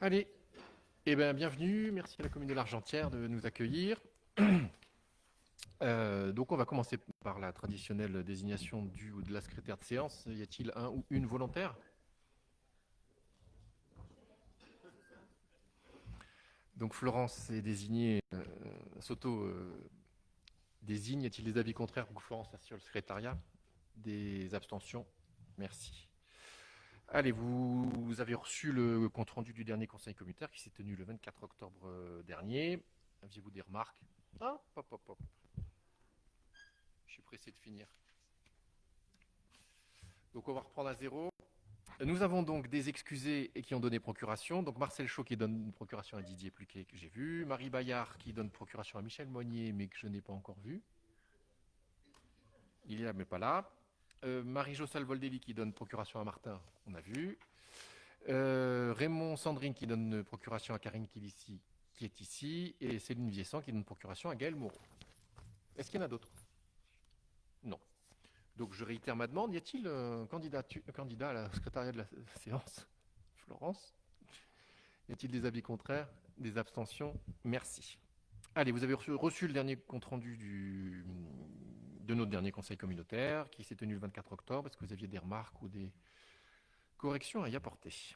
Allez, bienvenue, merci à la commune de l'Argentière de nous accueillir. Donc on va commencer par la traditionnelle désignation du ou de la secrétaire de séance. Y a-t-il un ou une volontaire? Donc Florence est désignée, s'auto désigne. Y a-t-il des avis contraires pour que Florence assure le secrétariat? Des abstentions? Merci. Allez, vous avez reçu le compte-rendu du dernier conseil communautaire qui s'est tenu le 24 octobre dernier. Aviez-vous des remarques? Ah, hop, hop, hop. Je suis pressé de finir. Donc on va reprendre à zéro. Nous avons donc des excusés et qui ont donné procuration. Donc Marcel Chaud qui donne procuration à Didier Pluquet que j'ai vu. Marie Bayard qui donne procuration à Michel Monnier mais que je n'ai pas encore vu. Il est là mais pas là. Marie-Jo Salvoldelli qui donne procuration à Martin, on a vu. Raymond Sandrine qui donne procuration à Karine Kilissi qui est ici. Et Céline Viessant qui donne procuration à Gaël Moreau. Est-ce qu'il y en a d'autres? Non. Donc je réitère ma demande. Y a-t-il un candidat à la secrétariat de la séance? Florence? Y a-t-il des avis contraires? Des abstentions? Merci. Allez, vous avez reçu le dernier compte-rendu de notre dernier conseil communautaire qui s'est tenu le 24 octobre. Est-ce que vous aviez des remarques ou des corrections à y apporter?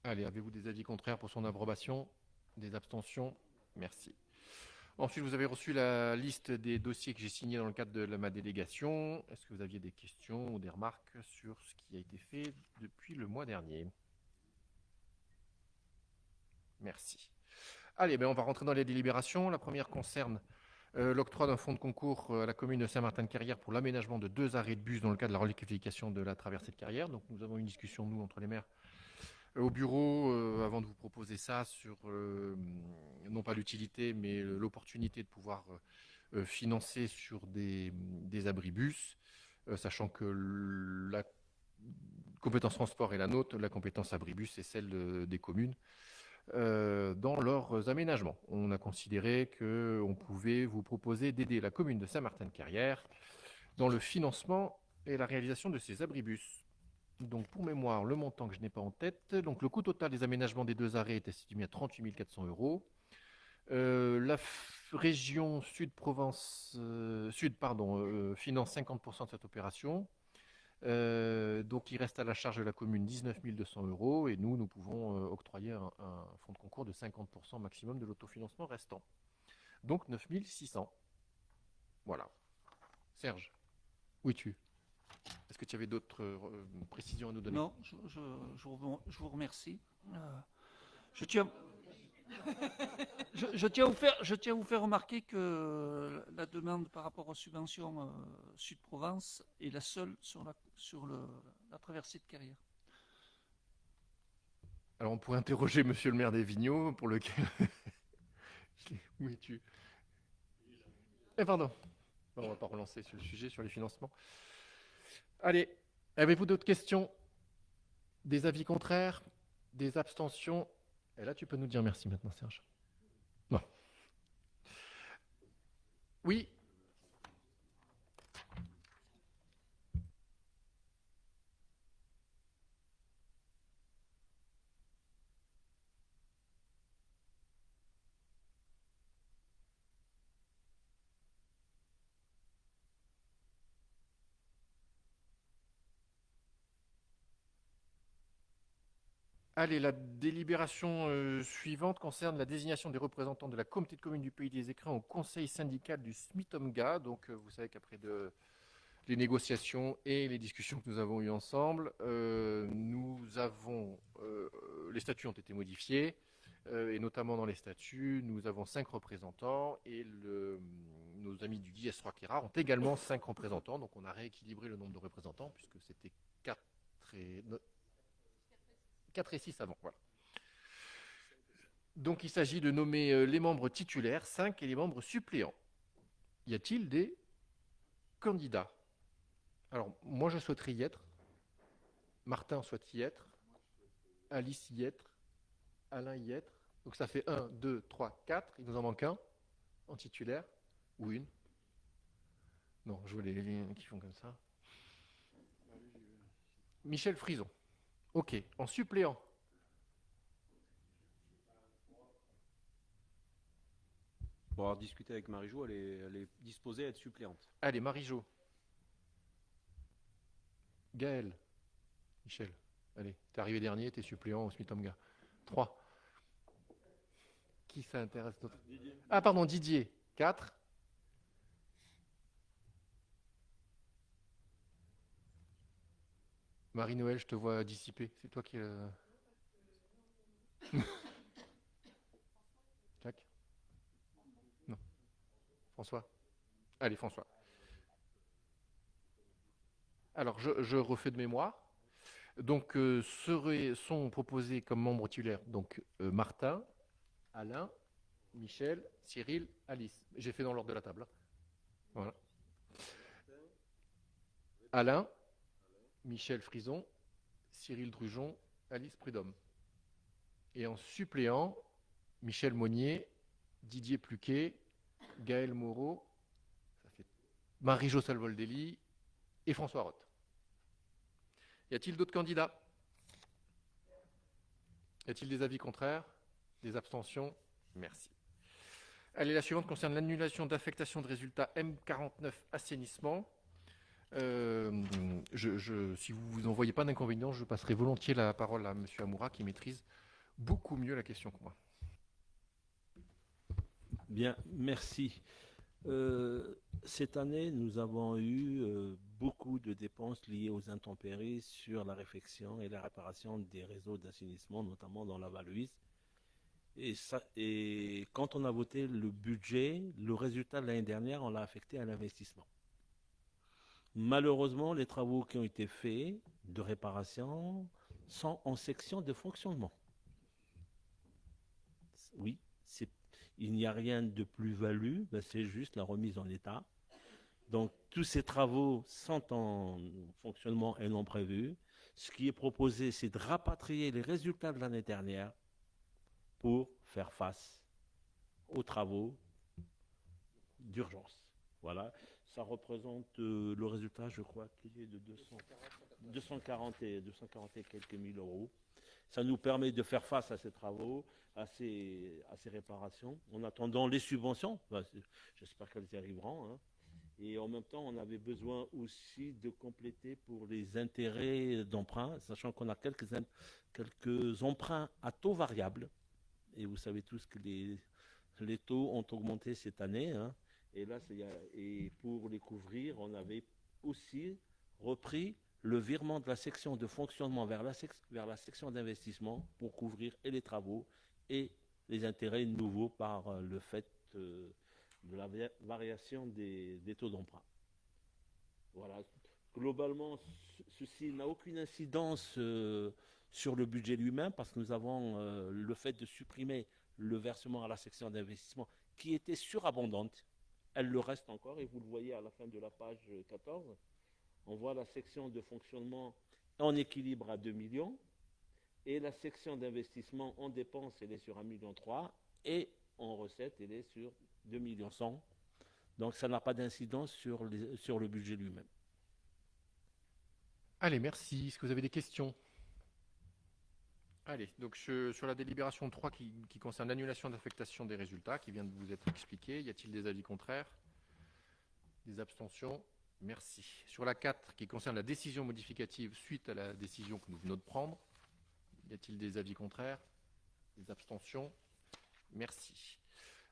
Allez, avez-vous des avis contraires pour son approbation? Des abstentions? Merci. Ensuite, vous avez reçu la liste des dossiers que j'ai signés dans le cadre de ma délégation. Est-ce que vous aviez des questions ou des remarques sur ce qui a été fait depuis le mois dernier? Merci. Allez, on va rentrer dans les délibérations. La première concerne l'octroi d'un fonds de concours à la commune de Saint-Martin-de-Carrière pour l'aménagement de 2 arrêts de bus dans le cadre de la requalification de la traversée de carrière. Donc nous avons une discussion, nous, entre les maires au bureau, avant de vous proposer ça, sur non pas l'utilité, mais l'opportunité de pouvoir financer sur des abribus, sachant que la compétence transport est la nôtre, la compétence abribus est celle des communes. Dans leurs aménagements. On a considéré qu'on pouvait vous proposer d'aider la commune de Saint-Martin-de-Carrière dans le financement et la réalisation de ces abribus. Donc pour mémoire, le montant que je n'ai pas en tête, donc le coût total des aménagements des 2 arrêts est estimé à 38 400 €. La région Sud-Provence, finance 50% de cette opération. Donc il reste à la charge de la commune 19 200 € et nous pouvons octroyer un fonds de concours de 50% maximum de l'autofinancement restant. Donc 9 600. Voilà. Serge, où es-tu? Est-ce que tu avais d'autres précisions à nous donner? Non, je vous remercie. Je tiens, je tiens à vous faire remarquer que la demande par rapport aux subventions Sud-Provence est la seule sur la traversée de carrière. Alors on pourrait interroger monsieur le maire des Vigneaux pour lequel... Où es-tu? Pardon. On ne va pas relancer sur le sujet, sur les financements. Allez, avez-vous d'autres questions? Des avis contraires? Des abstentions? Et là, tu peux nous dire merci maintenant, Serge. Non. Oui. Allez, la délibération suivante concerne la désignation des représentants de la communauté de communes du Pays des Écrins au conseil syndical du SMITOMGA. Donc, vous savez qu'après les négociations et les discussions que nous avons eues ensemble, les statuts ont été modifiés, et notamment dans les statuts, nous avons 5 représentants et nos amis du GIES Roquera ont également 5 représentants. Donc, on a rééquilibré le nombre de représentants puisque c'était 4 et 4 et 6 avant. Voilà. Donc il s'agit de nommer les membres titulaires, 5, et les membres suppléants. Y a-t-il des candidats? Alors moi je souhaiterais y être. Martin souhaite y être. Alice y être. Alain y être. Donc ça fait 1, 2, 3, 4. Il nous en manque un en titulaire. Ou une. Non, je veux les lignes qui font comme ça. Michel Frison. Ok. En suppléant. Pour avoir discuté avec Marie-Jo, elle est disposée à être suppléante. Allez, Marie-Jo. Gaël. Michel. Allez, t'es arrivé dernier, t'es suppléant au Smith-Omga. 3. Qui ça intéresse d'autre? Ah, pardon, Didier. 4. Marie-Noël, je te vois dissiper. C'est toi qui... Jack? Non. François? Allez, François. Alors, je refais de mémoire. Donc, sont proposés comme membres titulaires donc Martin, Alain, Michel, Cyril, Alice. J'ai fait dans l'ordre de la table. Hein. Voilà. Alain, Michel Frison, Cyril Drujon, Alice Prudhomme. Et en suppléant, Michel Monnier, Didier Pluquet, Gaël Moreau, ça fait Marie-Jo Salvoldelli et François Roth. Y a-t-il d'autres candidats? Y a-t-il des avis contraires? Des abstentions? Merci. Allez, la suivante concerne l'annulation d'affectation de résultats M49 assainissement. Si vous n'en voyez pas d'inconvénient, je passerai volontiers la parole à M. Amoura qui maîtrise beaucoup mieux la question que moi. Bien, merci. Cette année, nous avons eu beaucoup de dépenses liées aux intempéries sur la réfection et la réparation des réseaux d'assainissement, notamment dans la Val-Louise. Et quand on a voté le budget, le résultat de l'année dernière, on l'a affecté à l'investissement. Malheureusement, les travaux qui ont été faits de réparation sont en section de fonctionnement. Oui, il n'y a rien de plus-value, ben c'est juste la remise en état. Donc, tous ces travaux sont en fonctionnement et non prévus. Ce qui est proposé, c'est de rapatrier les résultats de l'année dernière pour faire face aux travaux d'urgence. Voilà, ça représente le résultat, je crois, qui est de 240 et quelques mille euros. Ça nous permet de faire face à ces travaux, à ces réparations, en attendant les subventions. Ben, j'espère qu'elles y arriveront. Hein. Et en même temps, on avait besoin aussi de compléter pour les intérêts d'emprunt, sachant qu'on a quelques emprunts à taux variable. Et vous savez tous que les taux ont augmenté cette année. Hein. Et là, et pour les couvrir, on avait aussi repris le virement de la section de fonctionnement vers la section d'investissement pour couvrir et les travaux et les intérêts nouveaux par le fait de la variation des taux d'emprunt. Voilà. Globalement, ceci n'a aucune incidence sur le budget lui-même parce que nous avons le fait de supprimer le versement à la section d'investissement qui était surabondante. Elle le reste encore et vous le voyez à la fin de la page 14. On voit la section de fonctionnement en équilibre à 2 millions et la section d'investissement en dépenses, elle est sur 1,3 million et en recettes, elle est sur 2,1 millions. Donc ça n'a pas d'incidence sur le budget lui-même. Allez, merci. Est-ce que vous avez des questions? Allez, donc sur la délibération 3 qui concerne l'annulation d'affectation des résultats, qui vient de vous être expliquée, y a-t-il des avis contraires? Des abstentions? Merci. Sur la 4 qui concerne la décision modificative suite à la décision que nous venons de prendre, y a-t-il des avis contraires? Des abstentions? Merci.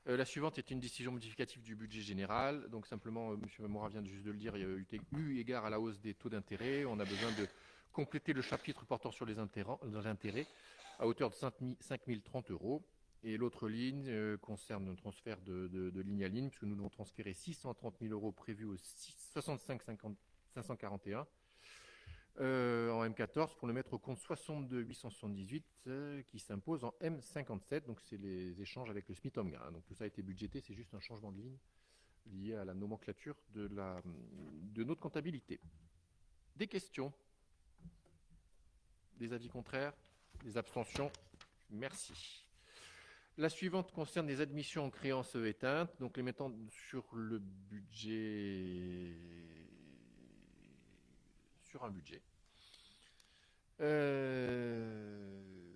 La suivante est une décision modificative du budget général. Donc simplement, M. Moura vient juste de le dire, il y a eu égard à la hausse des taux d'intérêt. On a besoin de compléter le chapitre portant sur les intérêts à hauteur de 5 030 euros. Et l'autre ligne concerne un transfert de ligne à ligne, puisque nous devons transférer 630 000 euros prévus au 65 541 en M14 pour le mettre au compte 62 878 qui s'impose en M57. Donc c'est les échanges avec le Smith-Omga. Donc tout ça a été budgété, c'est juste un changement de ligne lié à la nomenclature de notre comptabilité. Des questions? Des avis contraires? Des abstentions? Merci. La suivante concerne les admissions en créances éteintes, donc les mettant sur le budget, sur un budget.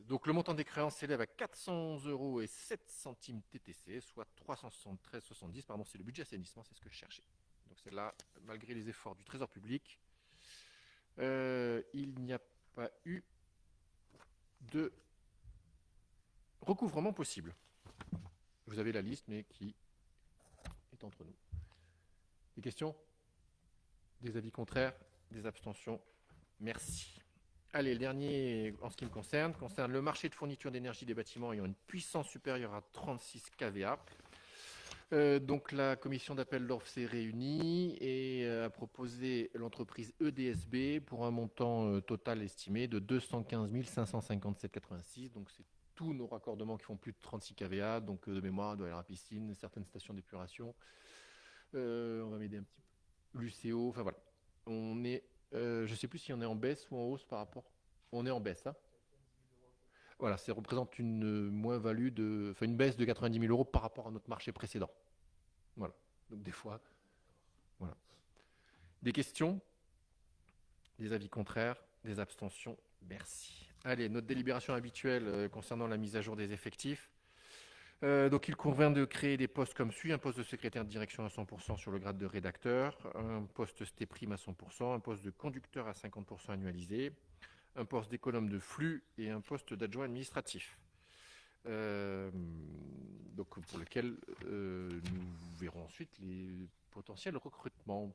Donc le montant des créances s'élève à 400,07 € TTC, soit 373,70 €. Pardon, c'est le budget assainissement, c'est ce que je cherchais. Donc c'est là, malgré les efforts du Trésor public, il n'y a pas eu de recouvrement possible. Vous avez la liste, mais qui est entre nous. Des questions? Des avis contraires? Des abstentions? Merci. Allez, le dernier, en ce qui me concerne le marché de fourniture d'énergie des bâtiments ayant une puissance supérieure à 36 kVA. Donc la commission d'appel d'offres s'est réunie et a proposé l'entreprise EDSB pour un montant total estimé de 215 557,86. Donc c'est tous nos raccordements qui font plus de 36 kVA, donc de mémoire, de la piscine, certaines stations d'épuration. On va m'aider un petit peu. L'UCO, enfin voilà. On est, je ne sais plus si on est en baisse ou en hausse par rapport. On est en baisse, hein. Voilà, ça représente une moins-value une baisse de 90 000 € par rapport à notre marché précédent. Voilà. Donc des fois, voilà. Des questions? Des avis contraires? Des abstentions? Merci. Allez, notre délibération habituelle concernant la mise à jour des effectifs. Donc il convient de créer des postes comme suit: un poste de secrétaire de direction à 100% sur le grade de rédacteur, un poste STEPRIM à 100%, un poste de conducteur à 50% annualisé, un poste d'économe de flux et un poste d'adjoint administratif. Donc pour lequel nous verrons ensuite les potentiels recrutements.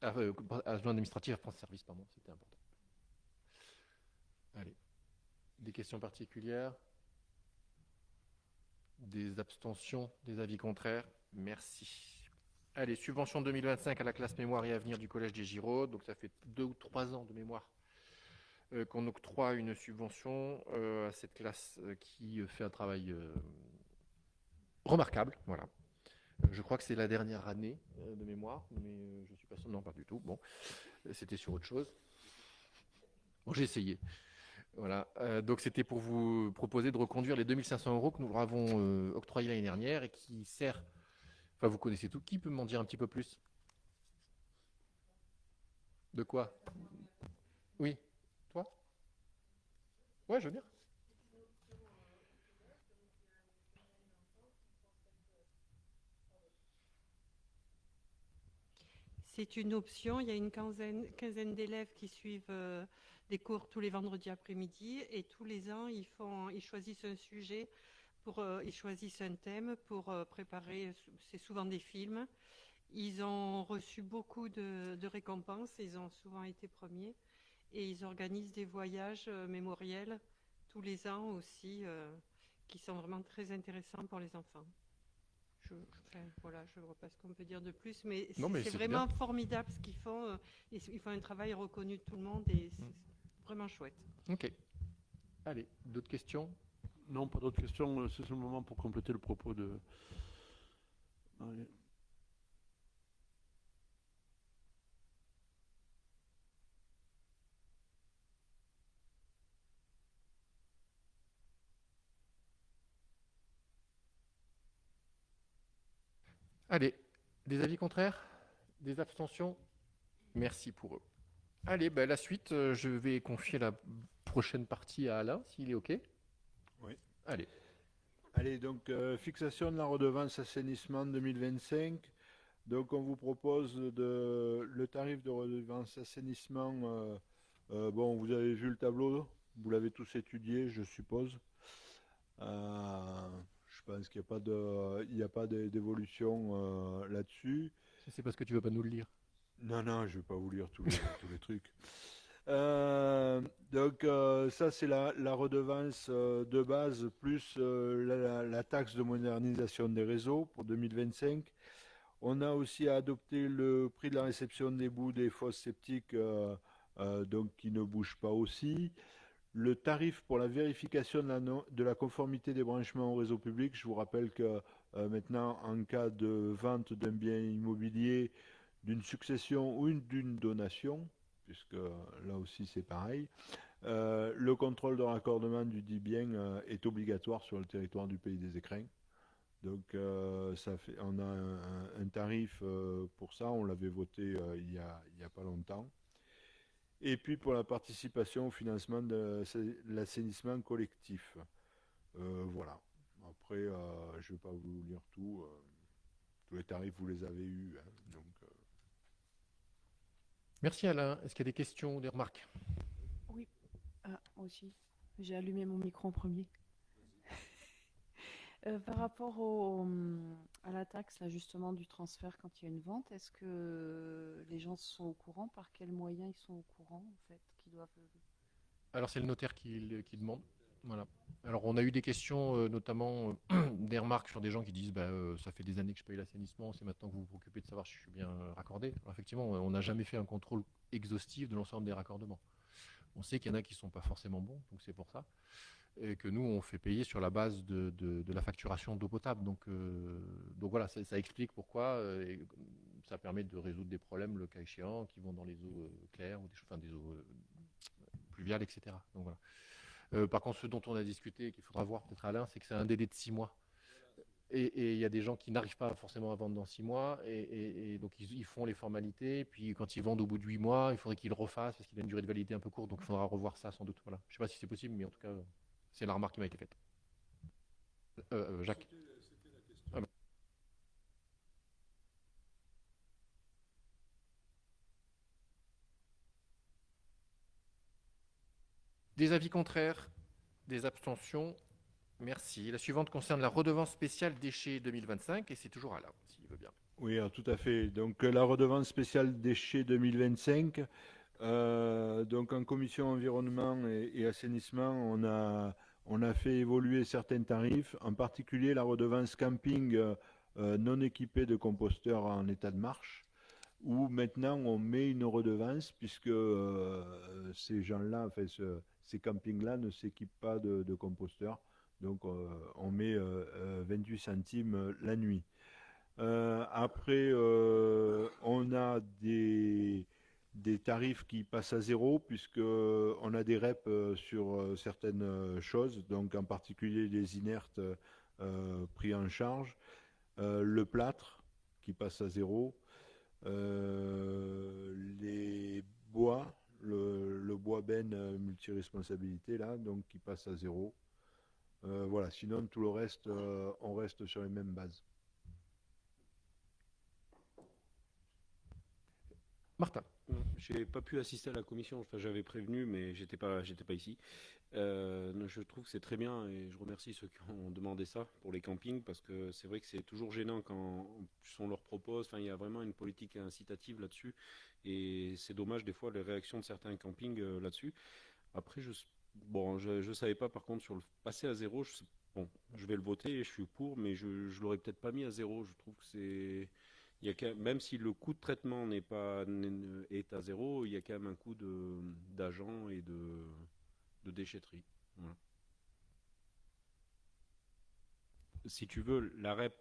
Adjoint administratif à France Service, pardon, c'était important. Allez. Des questions particulières? Des abstentions? Des avis contraires? Merci. Allez, subvention 2025 à la classe mémoire et avenir du Collège des Giraudes. Donc ça fait 2 ou 3 ans de mémoire qu'on octroie une subvention à cette classe qui fait un travail remarquable. Voilà. Je crois que c'est la dernière année de mémoire, mais je suis pas sûr. Non, pas du tout. Bon, c'était sur autre chose. Bon, j'ai essayé. Voilà. Donc c'était pour vous proposer de reconduire les 2500 € que nous leur avons octroyés l'année dernière et qui sert. Enfin, vous connaissez tout. Qui peut m'en dire un petit peu plus? De quoi? Oui. Toi? Ouais, je veux bien. C'est une option. Il y a une quinzaine d'élèves qui suivent des cours tous les vendredis après-midi et tous les ans, ils choisissent un sujet, ils choisissent un thème pour préparer, c'est souvent des films. Ils ont reçu beaucoup de récompenses, ils ont souvent été premiers et ils organisent des voyages mémoriels tous les ans aussi qui sont vraiment très intéressants pour les enfants. Voilà, je ne vois pas ce qu'on peut dire de plus, mais c'est vraiment bien. Formidable ce qu'ils font. Ils font un travail reconnu de tout le monde et c'est vraiment chouette. Ok. Allez, d'autres questions? Non, pas d'autres questions. C'est ce moment pour compléter le propos de Marie. Allez, des avis contraires? Des abstentions? Merci pour eux. Allez, la suite, je vais confier la prochaine partie à Alain, s'il est OK. Oui. Allez. Allez, donc fixation de la redevance assainissement 2025. Donc on vous propose le tarif de redevance assainissement. Bon, vous avez vu le tableau, vous l'avez tous étudié, je suppose. Je pense qu'il n'y a pas d'évolution là-dessus. C'est parce que tu ne veux pas nous le lire. Non, je ne vais pas vous lire tous les trucs. Donc ça c'est la redevance de base plus la taxe de modernisation des réseaux pour 2025. On a aussi adopté le prix de la réception des boues des fosses septiques donc qui ne bouge pas aussi. Le tarif pour la vérification de la conformité des branchements au réseau public. Je vous rappelle que maintenant en cas de vente d'un bien immobilier, d'une succession ou d'une donation, puisque là aussi c'est pareil, le contrôle de raccordement du dit bien est obligatoire sur le territoire du Pays des Écrins. Donc on a un tarif pour ça, on l'avait voté il y a pas longtemps. Et puis pour la participation au financement de l'assainissement collectif. Voilà. Après, je ne vais pas vous lire tout. Tous les tarifs, vous les avez eus, hein. Donc, Merci Alain. Est-ce qu'il y a des questions ou des remarques? Oui, moi aussi. J'ai allumé mon micro en premier. Par rapport à la taxe, là, justement, du transfert quand il y a une vente, est-ce que les gens sont au courant? Par quels moyens ils sont au courant, en fait, qu'ils doivent... Alors c'est le notaire qui demande. Voilà. Alors on a eu des questions, notamment des remarques sur des gens qui disent ça fait des années que je paye l'assainissement, c'est maintenant que vous vous préoccupez de savoir si je suis bien raccordé. Alors, effectivement, on n'a jamais fait un contrôle exhaustif de l'ensemble des raccordements. On sait qu'il y en a qui ne sont pas forcément bons, donc c'est pour ça. Et que nous, on fait payer sur la base de la facturation d'eau potable. Donc voilà, ça explique pourquoi. Et ça permet de résoudre des problèmes, le cas échéant, qui vont dans les eaux claires ou des eaux pluviales, etc. Donc voilà. Par contre, ce dont on a discuté, qu'il faudra voir peut-être Alain, c'est que c'est un délai de 6 mois. Et il y a des gens qui n'arrivent pas forcément à vendre dans 6 mois, et donc ils font les formalités, puis quand ils vendent au bout de 8 mois, il faudrait qu'ils le refassent, parce qu'il a une durée de validité un peu courte, donc il faudra revoir ça sans doute. Voilà. Je ne sais pas si c'est possible, mais en tout cas, c'est la remarque qui m'a été faite. Jacques. Ah, des avis contraires, des abstentions. Merci. La suivante concerne la redevance spéciale déchets 2025, et c'est toujours Alain, s'il veut bien. oui, alors, tout à fait. Donc la redevance spéciale déchets 2025. Donc en commission environnement et assainissement, on a fait évoluer certains tarifs, en particulier la redevance camping non équipée de composteurs en état de marche, où maintenant on met une redevance puisque ces gens-là, enfin, ces campings-là ne s'équipent pas de composteurs. Donc on met 28 centimes la nuit. Après, on a des tarifs qui passent à zéro puisque on a des reps sur certaines choses, donc en particulier les inertes pris en charge, le plâtre qui passe à zéro, les bois, le bois ben multiresponsabilité là, donc qui passe à zéro. Voilà, sinon tout le reste, on reste sur les mêmes bases. Martin. J'ai pas pu assister à la commission, enfin j'avais prévenu, mais j'étais pas ici. Je trouve que c'est très bien et je remercie ceux qui ont demandé ça pour les campings parce que c'est vrai que c'est toujours gênant quand on leur propose. Enfin, il y a vraiment une politique incitative là-dessus et c'est dommage des fois les réactions de certains campings là-dessus. Après, je savais pas par contre sur le passer à zéro. Bon, je vais le voter et je suis pour, mais je l'aurais peut-être pas mis à zéro. Je trouve que c'est même si le coût de traitement est à zéro, il y a quand même un coût d'agent et de déchetterie. Voilà. Si tu veux, la REP,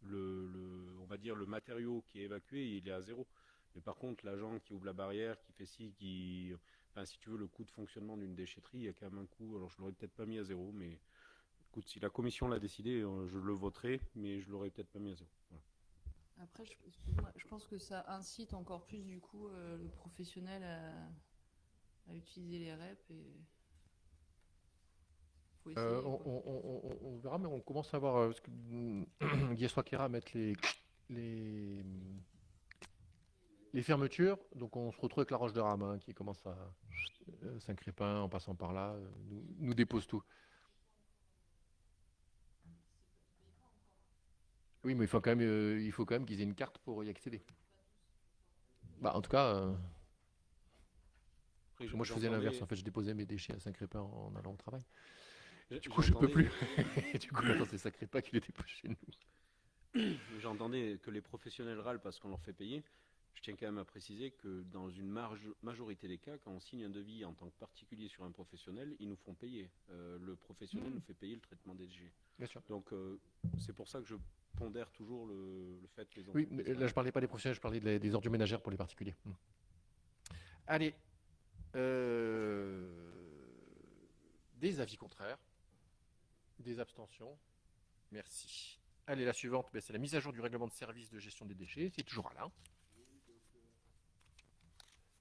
on va dire le matériau qui est évacué, il est à zéro. Mais par contre, l'agent qui ouvre la barrière, qui fait enfin, si tu veux, le coût de fonctionnement d'une déchetterie, il y a quand même un coût. Alors, je l'aurais peut-être pas mis à zéro, mais écoute, si la commission l'a décidé, je le voterai, mais je l'aurais peut-être pas mis à zéro. Voilà. Après, je pense que ça incite encore plus du coup le professionnel à utiliser les reps et faut essayer. On verra, mais on commence à voir parce que Guy Swakera mettre les fermetures. Donc on se retrouve avec la roche de rame hein, qui commence à Saint-Crépin en passant par là, nous dépose tout. Oui, mais il faut quand même qu'ils aient une carte pour y accéder. Bah, en tout cas, Après, moi je faisais l'inverse. En fait, je déposais mes déchets à Saint-Crépin en allant au travail. Du coup, je peux plus. Du coup, maintenant, c'est Saint-Crépin qui les dépose chez nous. J'entendais que les professionnels râlent parce qu'on leur fait payer. Je tiens quand même à préciser que dans une majorité des cas, quand on signe un devis en tant que particulier sur un professionnel, ils nous font payer. Le professionnel nous fait payer le traitement des déchets. Bien sûr. Donc, c'est pour ça que je pondère toujours le fait que les Oui, entreprises... mais là, je parlais pas des professionnels, je parlais des ordures ménagères pour les particuliers. Allez. Des avis contraires. Des abstentions. Merci. Allez, la suivante, c'est la mise à jour du règlement de service de gestion des déchets. C'est toujours Alain.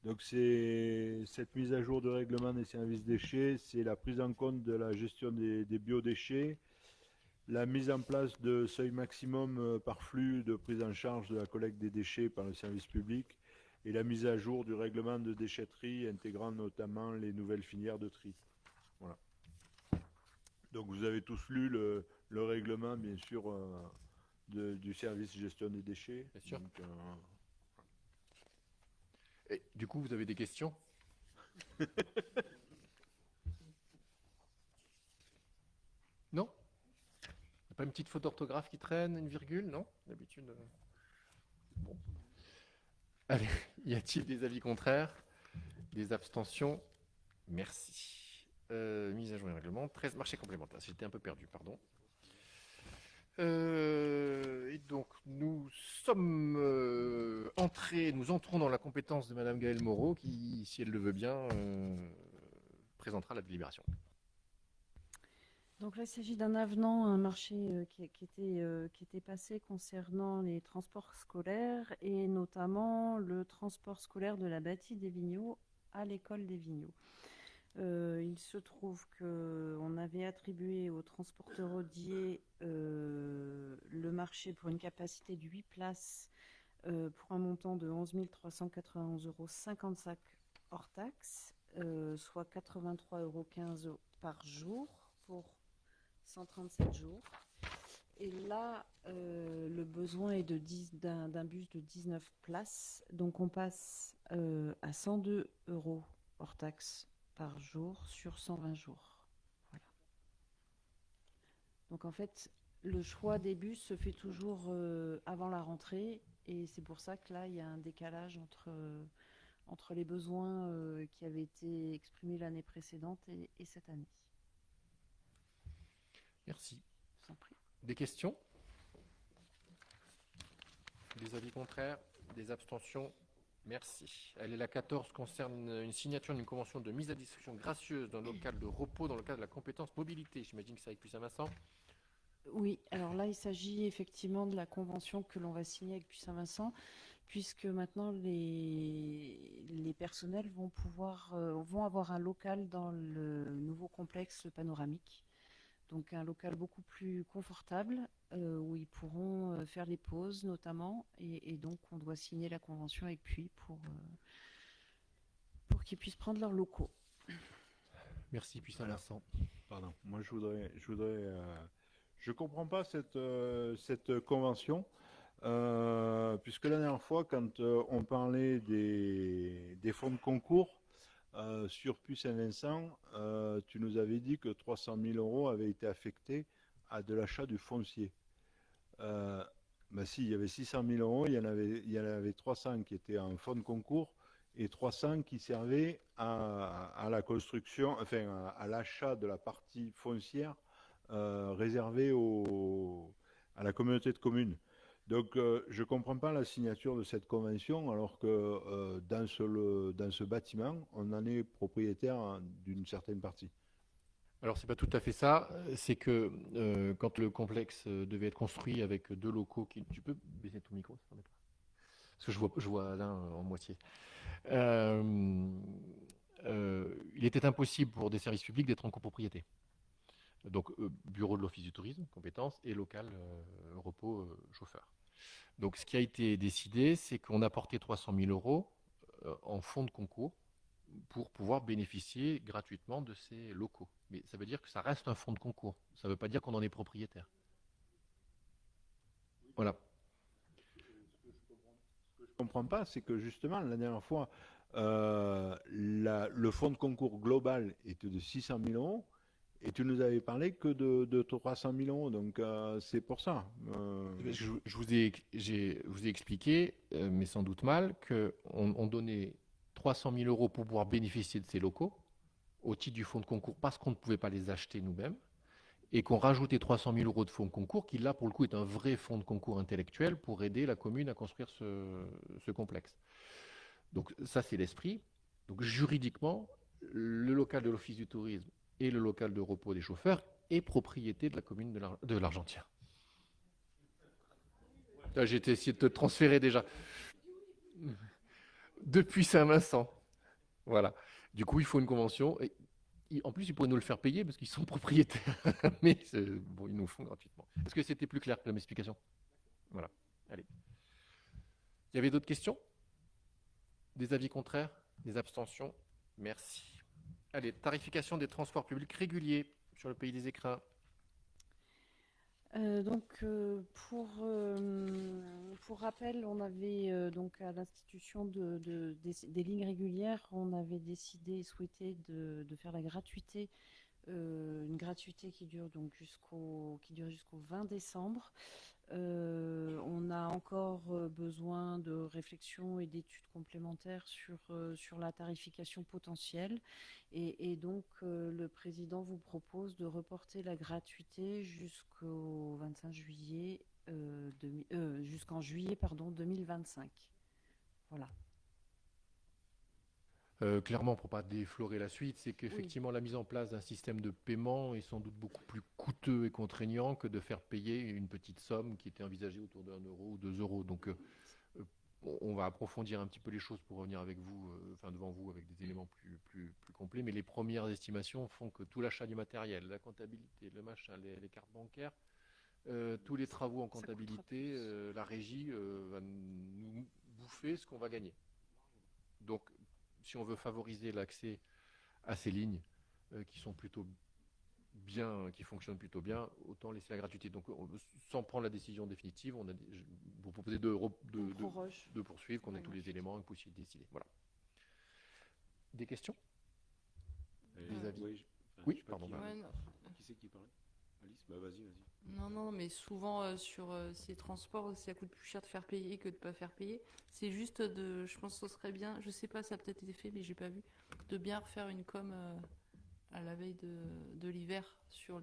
Donc cette mise à jour de règlement des services déchets, c'est la prise en compte de la gestion des biodéchets, la mise en place de seuils maximum par flux de prise en charge de la collecte des déchets par le service public et la mise à jour du règlement de déchetterie intégrant notamment les nouvelles filières de tri. Voilà. Donc vous avez tous lu le règlement, bien sûr, du service gestion des déchets. Bien sûr. Donc, Et du coup, vous avez des questions? Non? Pas une petite faute d'orthographe qui traîne, une virgule, non? D'habitude. Bon. Allez, y a-t-il des avis contraires? Des abstentions? Merci. Mise à jour du règlement. 13 marchés complémentaires. J'étais un peu perdu, pardon. Et donc, nous sommes nous entrons dans la compétence de Madame Gaëlle Moreau, qui, si elle le veut bien, présentera la délibération. Donc là, il s'agit d'un avenant à un marché qui était passé concernant les transports scolaires et notamment le transport scolaire de la bâtie des Vigneaux à l'école des Vigneaux. Il se trouve qu'on avait attribué au transporteur Odier le marché pour une capacité de 8 places pour un montant de 11 391,55 € hors taxe, soit 83,15 € par jour pour 137 jours. Et là, le besoin est d'un bus de 19 places. Donc on passe à 102 € hors taxe par jour sur 120 jours. Voilà. Donc en fait, le choix des bus se fait toujours avant la rentrée et c'est pour ça que là, il y a un décalage entre les besoins qui avaient été exprimés l'année précédente et cette année. Merci. Je vous en prie. Des questions? Des avis contraires? Des abstentions? Merci. Elle est la 14, concerne une signature d'une convention de mise à disposition gracieuse d'un local de repos dans le cadre de la compétence mobilité. J'imagine que c'est avec Puy-Saint-Vincent. Oui, alors là, il s'agit effectivement de la convention que l'on va signer avec Puy-Saint-Vincent, puisque maintenant les personnels vont avoir un local dans le nouveau complexe panoramique. Donc un local beaucoup plus confortable où ils pourront faire les pauses notamment et donc on doit signer la convention avec Puy pour qu'ils puissent prendre leurs locaux. Merci Puy-Saint-Vincent. pardon, moi je comprends pas cette convention. Puisque la dernière fois, quand on parlait des fonds de concours sur Puy-Saint-Vincent, tu nous avais dit que 300 000 € avaient été affectés à de l'achat du foncier. Si, il y avait 600 000 €, il y en avait 300 qui étaient en fonds de concours et 300 qui servaient à la construction, enfin à l'achat de la partie foncière réservée à la communauté de communes. Donc, je ne comprends pas la signature de cette convention alors que dans ce bâtiment, on en est propriétaire d'une certaine partie. Alors, c'est pas tout à fait ça. C'est que quand le complexe devait être construit avec deux locaux, tu peux baisser ton micro, ça permet pas. Parce que je vois Alain en moitié. Il était impossible pour des services publics d'être en copropriété. Donc, bureau de l'Office du tourisme, compétences, et local, repos, chauffeur. Donc, ce qui a été décidé, c'est qu'on a porté 300 000 € en fonds de concours pour pouvoir bénéficier gratuitement de ces locaux. Mais ça veut dire que ça reste un fonds de concours. Ça ne veut pas dire qu'on en est propriétaire. Voilà. Ce que je ne comprends pas, c'est que justement, la dernière fois, le fonds de concours global était de 600 000 € et tu nous avais parlé que de 300 000 €. Donc, c'est pour ça. Je vous ai expliqué, mais sans doute mal, qu'on donnait 300 000 € pour pouvoir bénéficier de ces locaux au titre du fonds de concours parce qu'on ne pouvait pas les acheter nous-mêmes et qu'on rajoutait 300 000 € de fonds de concours qui, là, pour le coup, est un vrai fonds de concours intellectuel pour aider la commune à construire ce complexe. Donc ça, c'est l'esprit. Donc juridiquement, le local de l'Office du tourisme et le local de repos des chauffeurs est propriété de la commune de l'Argentière. J'ai essayé de te transférer déjà. depuis Saint-Vincent. Voilà. Du coup, il faut une convention. Et en plus, ils pourraient nous le faire payer parce qu'ils sont propriétaires. Mais bon, ils nous le font gratuitement. Est-ce que c'était plus clair que l'explication? Voilà. Allez. Il y avait d'autres questions? Des avis contraires? Des abstentions? Merci. Allez, tarification des transports publics réguliers sur le pays des écrins. Pour rappel, on avait donc à l'institution des lignes régulières, on avait décidé et souhaité de faire la gratuité, une gratuité qui dure donc jusqu'au 20 décembre. On a encore besoin de réflexion et d'études complémentaires sur la tarification potentielle. Et donc, le président vous propose de reporter la gratuité jusqu'au 25 juillet, jusqu'en juillet 2025. Voilà. Clairement, pour ne pas déflorer la suite, c'est qu'effectivement, la mise en place d'un système de paiement est sans doute beaucoup plus coûteux et contraignant que de faire payer une petite somme qui était envisagée autour d'1 euro ou 2 euros. Donc, on va approfondir un petit peu les choses pour revenir avec vous, devant vous, avec des éléments plus complets. Mais les premières estimations font que tout l'achat du matériel, la comptabilité, le machin, les cartes bancaires, tous les travaux en comptabilité, la régie va nous bouffer ce qu'on va gagner. Donc, si on veut favoriser l'accès à ces lignes qui sont plutôt bien, qui fonctionnent plutôt bien, autant laisser la gratuité. Donc, sans prendre la décision définitive, vous proposez de poursuivre, qu'on ait tous les éléments et que vous puissiez décider. Voilà. Des questions? Des avis? Oui, pardon. Qui c'est qui parlait? Alice, vas-y. Non, mais souvent sur ces transports, ça coûte plus cher de faire payer que de pas faire payer. C'est juste je pense que ce serait bien, je sais pas, ça a peut-être été fait, mais j'ai pas vu, de bien refaire une com à la veille de l'hiver sur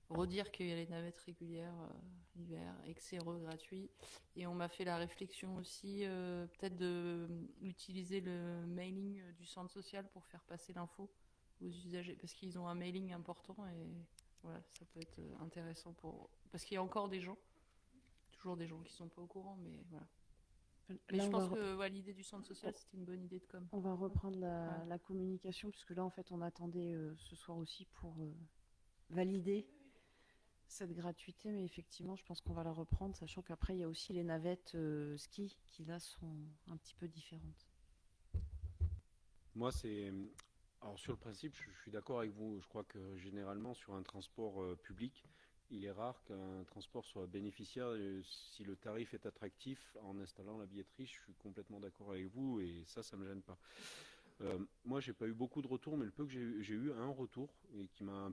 redire qu'il y a les navettes régulières l'hiver et que c'est gratuit. Et on m'a fait la réflexion aussi, peut-être d'utiliser le mailing du centre social pour faire passer l'info aux usagers, parce qu'ils ont un mailing important et voilà, ça peut être intéressant parce qu'il y a encore toujours des gens qui sont pas au courant, mais voilà. Mais je pense que l'idée du centre social, c'était une bonne idée de com. On va reprendre la communication, puisque là, en fait, on attendait ce soir aussi pour valider cette gratuité, mais effectivement, je pense qu'on va la reprendre, sachant qu'après, il y a aussi les navettes ski qui, là, sont un petit peu différentes. Moi, alors sur le principe, je suis d'accord avec vous. Je crois que généralement, sur un transport public, il est rare qu'un transport soit bénéficiaire si le tarif est attractif en installant la billetterie. Je suis complètement d'accord avec vous et ça me gêne pas. Moi, j'ai pas eu beaucoup de retours, mais le peu que j'ai eu un retour et qui m'a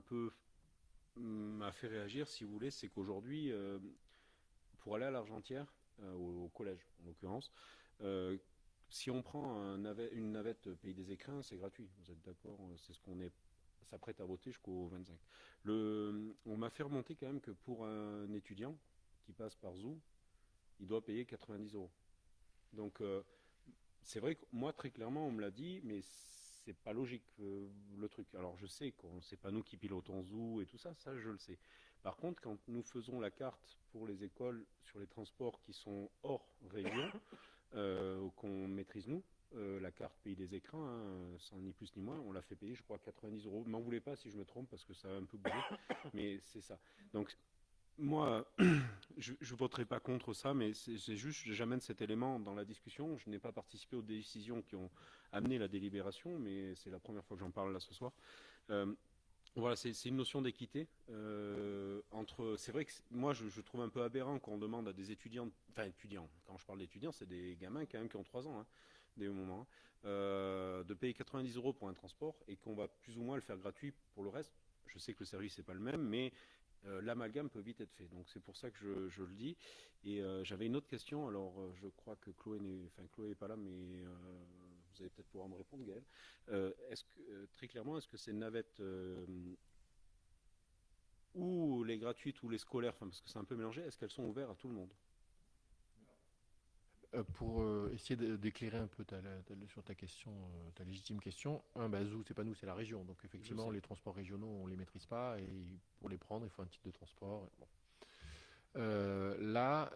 fait réagir, si vous voulez, c'est qu'aujourd'hui, pour aller à l'Argentière, au collège en l'occurrence, si on prend une navette Pays des Écrins, c'est gratuit. Vous êtes d'accord? C'est ce qu'on s'apprête à voter jusqu'au 25. On m'a fait remonter quand même que pour un étudiant qui passe par Zou, il doit payer 90 euros. Donc, c'est vrai que moi, très clairement, on me l'a dit, mais c'est pas logique le truc. Alors, je sais que c'est pas nous qui pilotons Zou et tout ça, je le sais. Par contre, quand nous faisons la carte pour les écoles sur les transports qui sont hors région, qu'on maîtrise nous, la carte Pays des Écrins, sans ni plus ni moins, on l'a fait payer, je crois, 90 euros. M'en voulez pas si je me trompe, parce que ça a un peu bougé, mais c'est ça. Donc, moi, je ne voterai pas contre ça, mais c'est juste, j'amène cet élément dans la discussion. Je n'ai pas participé aux décisions qui ont amené la délibération, mais c'est la première fois que j'en parle là ce soir. Voilà, c'est une notion d'équité. C'est vrai que moi, je trouve un peu aberrant qu'on demande à des étudiants, quand je parle d'étudiants, c'est des gamins quand même qui ont 3 ans, des moments, de payer 90 euros pour un transport et qu'on va plus ou moins le faire gratuit pour le reste. Je sais que le service n'est pas le même, mais l'amalgame peut vite être fait. Donc c'est pour ça que je le dis. Et j'avais une autre question. Alors je crois que Chloé n'est pas là, mais vous allez peut-être pouvoir me répondre, Gaël. Très clairement, est-ce que ces navettes ou les gratuites ou les scolaires, parce que c'est un peu mélangé, est-ce qu'elles sont ouvertes à tout le monde? Pour essayer d'éclairer un peu sur ta question, ta légitime question, Zou, c'est pas nous, c'est la région. Donc effectivement, les transports régionaux, on les maîtrise pas et pour les prendre, il faut un titre de transport. Bon. Là,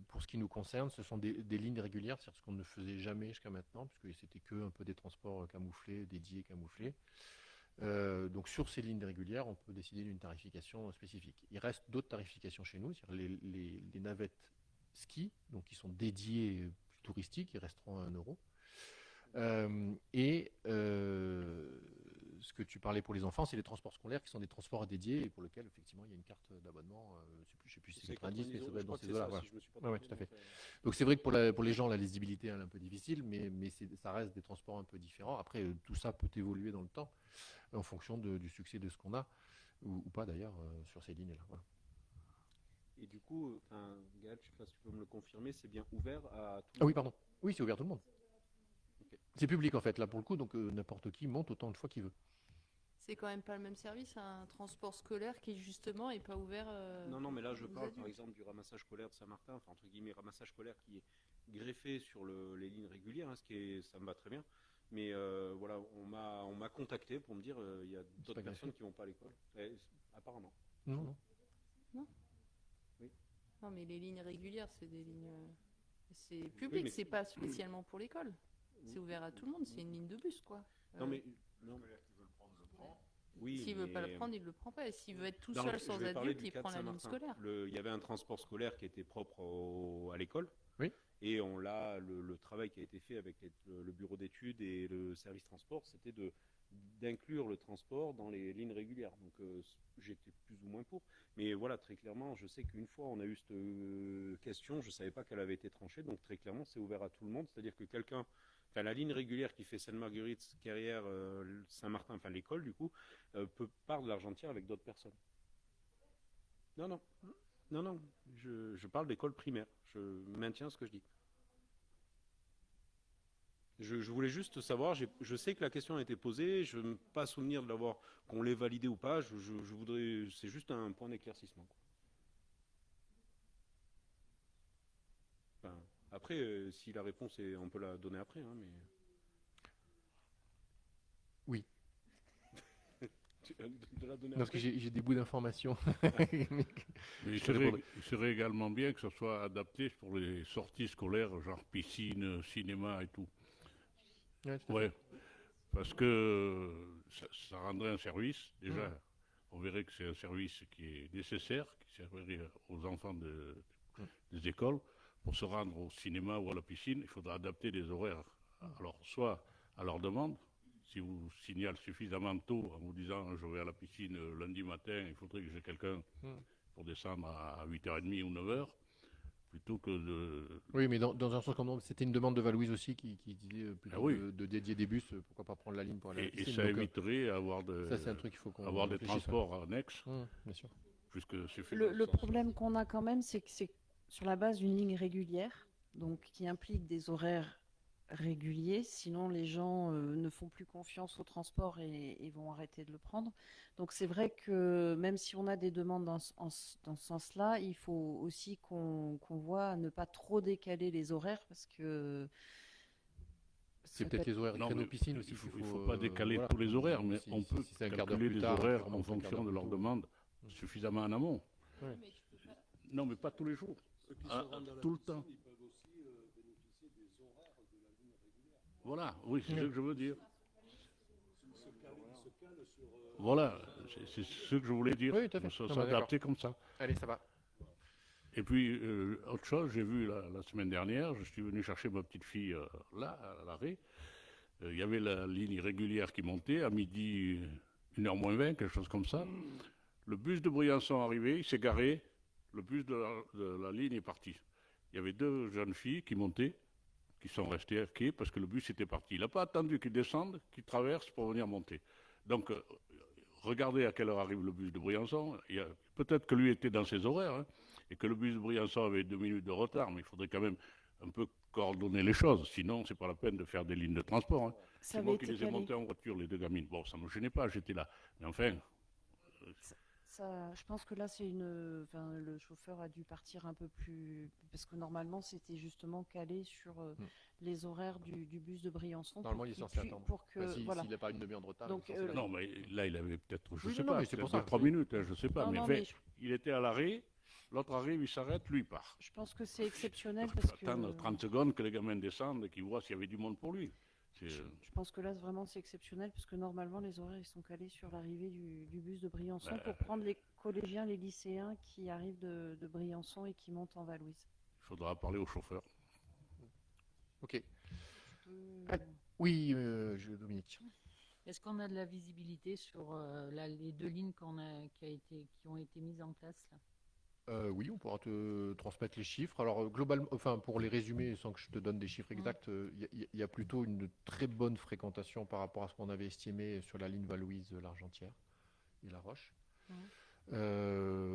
pour ce qui nous concerne, ce sont des lignes régulières, c'est-à-dire ce qu'on ne faisait jamais jusqu'à maintenant, puisque c'était que un peu des transports camouflés, dédiés, camouflés. Donc sur ces lignes régulières, on peut décider d'une tarification spécifique. Il reste d'autres tarifications chez nous, c'est-à-dire les navettes ski, donc qui sont dédiées touristiques, ils resteront à 1 euro. Ce que tu parlais pour les enfants, c'est les transports scolaires qui sont des transports dédiés et pour lesquels effectivement il y a une carte d'abonnement. Je sais plus si c'est 90, mais ça doit être dans ces eaux-là. Ouais, tout à fait. Donc c'est vrai que pour les gens, la lisibilité elle est un peu difficile, mais ça reste des transports un peu différents. Après, tout ça peut évoluer dans le temps en fonction du succès de ce qu'on a ou pas d'ailleurs sur ces lignes-là. Voilà. Et du coup, Gaël, je ne sais pas si tu peux me le confirmer, c'est bien ouvert à tout le Ah oui, monde. pardon. Oui, c'est ouvert à tout le monde. Ok. C'est public en fait, là pour le coup, donc n'importe qui monte autant de fois qu'il veut. C'est quand même pas le même service, un transport scolaire qui justement est pas ouvert. Non, mais là je aux parle par adultes. exemple du ramassage scolaire de Saint-Martin, enfin entre guillemets ramassage scolaire qui est greffé sur les lignes régulières, hein, ça me va très bien. Mais voilà, on m'a contacté pour me dire il y a d'autres pas personnes greffé. qui vont pas à l'école. Apparemment. Non. Non, mais les lignes régulières, c'est des lignes. C'est public, mais- c'est pas spécialement pour l'école. C'est ouvert à tout le monde, c'est une ligne de bus, quoi. Non mais non. Oui, S'il veut pas mais- le prendre, il le prend pas. Et s'il veut être tout Non, seul je sans vais parler adulte, du il cas de prend la ligne Saint-Martin. scolaire. Il y avait un transport scolaire qui était propre à l'école. Oui. Et le travail qui a été fait avec le bureau d'études et le service transport, c'était d'inclure le transport dans les lignes régulières. Donc j'étais plus ou moins pour. Mais voilà, très clairement, je sais qu'une fois on a eu cette question, je ne savais pas qu'elle avait été tranchée. Donc très clairement, c'est ouvert à tout le monde. C'est-à-dire que la ligne régulière qui fait Sainte-Marguerite, Carrière, Saint-Martin, enfin l'école du coup, part de l'Argentière avec d'autres personnes. Non, je parle d'école primaire. Je maintiens ce que je dis. Je voulais juste savoir, je sais que la question a été posée, je n'ai pas souvenir de l'avoir, qu'on l'ait validé ou pas, je voudrais, c'est juste un point d'éclaircissement. Enfin, après, si la réponse est, on peut la donner après, hein, mais... Oui. de la donner Parce que après. j'ai des bouts d'informations. Mais il Je te répondrai. serait également bien que ce soit adapté pour les sorties scolaires, genre piscine, cinéma et tout. Ouais, tout à Ouais, parce que ça rendrait un service. Déjà, Mm. on verrait que c'est un service qui est nécessaire, qui servirait aux enfants des écoles. Pour se rendre au cinéma ou à la piscine, il faudra adapter les horaires. Alors, soit à leur demande, si vous signalez suffisamment tôt en vous disant je vais à la piscine lundi matin, il faudrait que j'ai quelqu'un pour descendre à 8h30 ou 9h, plutôt que de... Oui, mais dans un sens comme l'autre, c'était une demande de Valouise aussi qui disait plutôt Ah oui. de dédier des bus, pourquoi pas prendre la ligne pour aller à la Et piscine. ça Donc, éviterait avoir, ça, c'est un truc qu'il faut qu'on avoir des réfléchisse, transports annexes, bien sûr. puisque suffisant. Le problème qu'on a quand même, c'est que c'est sur la base d'une ligne régulière, donc qui implique des horaires réguliers, sinon les gens ne font plus confiance au transport et vont arrêter de le prendre. Donc c'est vrai que même si on a des demandes dans ce sens-là, il faut aussi qu'on voit à ne pas trop décaler les horaires parce que C'est ça peut-être peut les horaires de Non, créneaux mais piscine aussi. il faut, qu'il il faut pas décaler voilà. tous les horaires, mais Si- on si- peut si c'est un quart d'heure calculer plus les tard, horaires on en fait un quart fonction d'heure de plus leur tôt. demande suffisamment en amont. Ouais. Non, mais pas tous les jours. Tout le temps. Voilà, oui, c'est ce que je veux dire. Voilà, c'est ce que je voulais dire. Oui, tout à fait. Ça Non, mais s'adapter comme ça. Allez, ça va. Et puis, autre chose, j'ai vu la semaine dernière, je suis venu chercher ma petite fille là, à l'arrêt. Il y avait la ligne régulière qui montait à midi, 1h moins 20, quelque chose comme ça. Le bus de Briançon arrivé, il s'est garé, le bus de la ligne est parti. Il y avait deux jeunes filles qui montaient, qui sont restées à quai parce que le bus était parti. Il n'a pas attendu qu'ils descendent, qu'ils traversent pour venir monter. Donc, regardez à quelle heure arrive le bus de Briançon. Peut-être que lui était dans ses horaires, hein, et que le bus de Briançon avait 2 minutes de retard, mais il faudrait quand même un peu coordonner les choses. Sinon, c'est pas la peine de faire des lignes de transport. Hein. ça C'est avait moi qui été les ai calé. montées en voiture, les deux gamines. Bon, ça ne me gênait pas, j'étais là. Mais enfin, Ça, je pense que là, le chauffeur a dû partir un peu plus, parce que normalement, c'était justement calé sur les horaires du bus de Briançon. Normalement, pour il est qu'il censé puis- attendre. Pour que, Enfin, voilà. S'il n'a pas une demi-heure de retard, Donc, il est censé non, l'attendre. mais là, il avait peut-être, je Oui, sais non, pas, mais c'est pour peut-être ça. 3 minutes, hein, je sais pas. Non, mais non, enfin, mais il était à l'arrêt, l'autre arrive, il s'arrête, lui il part. Je pense que c'est exceptionnel Parce qu'il parce faut que attendre 30 secondes que les gamins descendent et qu'ils voient s'il y avait du monde pour lui. je pense que là vraiment c'est exceptionnel parce que normalement les horaires ils sont calés sur l'arrivée du bus de Briançon pour prendre les collégiens, les lycéens qui arrivent de Briançon et qui montent en Valouise. Il faudra parler au chauffeur. Ok. Euh, Ah, oui, Dominique. Est-ce qu'on a de la visibilité sur les deux lignes qui ont été mises en place là? Oui, on pourra te transmettre les chiffres. Alors, globalement, enfin, pour les résumer, sans que je te donne des chiffres exacts, il y a plutôt une très bonne fréquentation par rapport à ce qu'on avait estimé sur la ligne Valouise, l'Argentière et La Roche.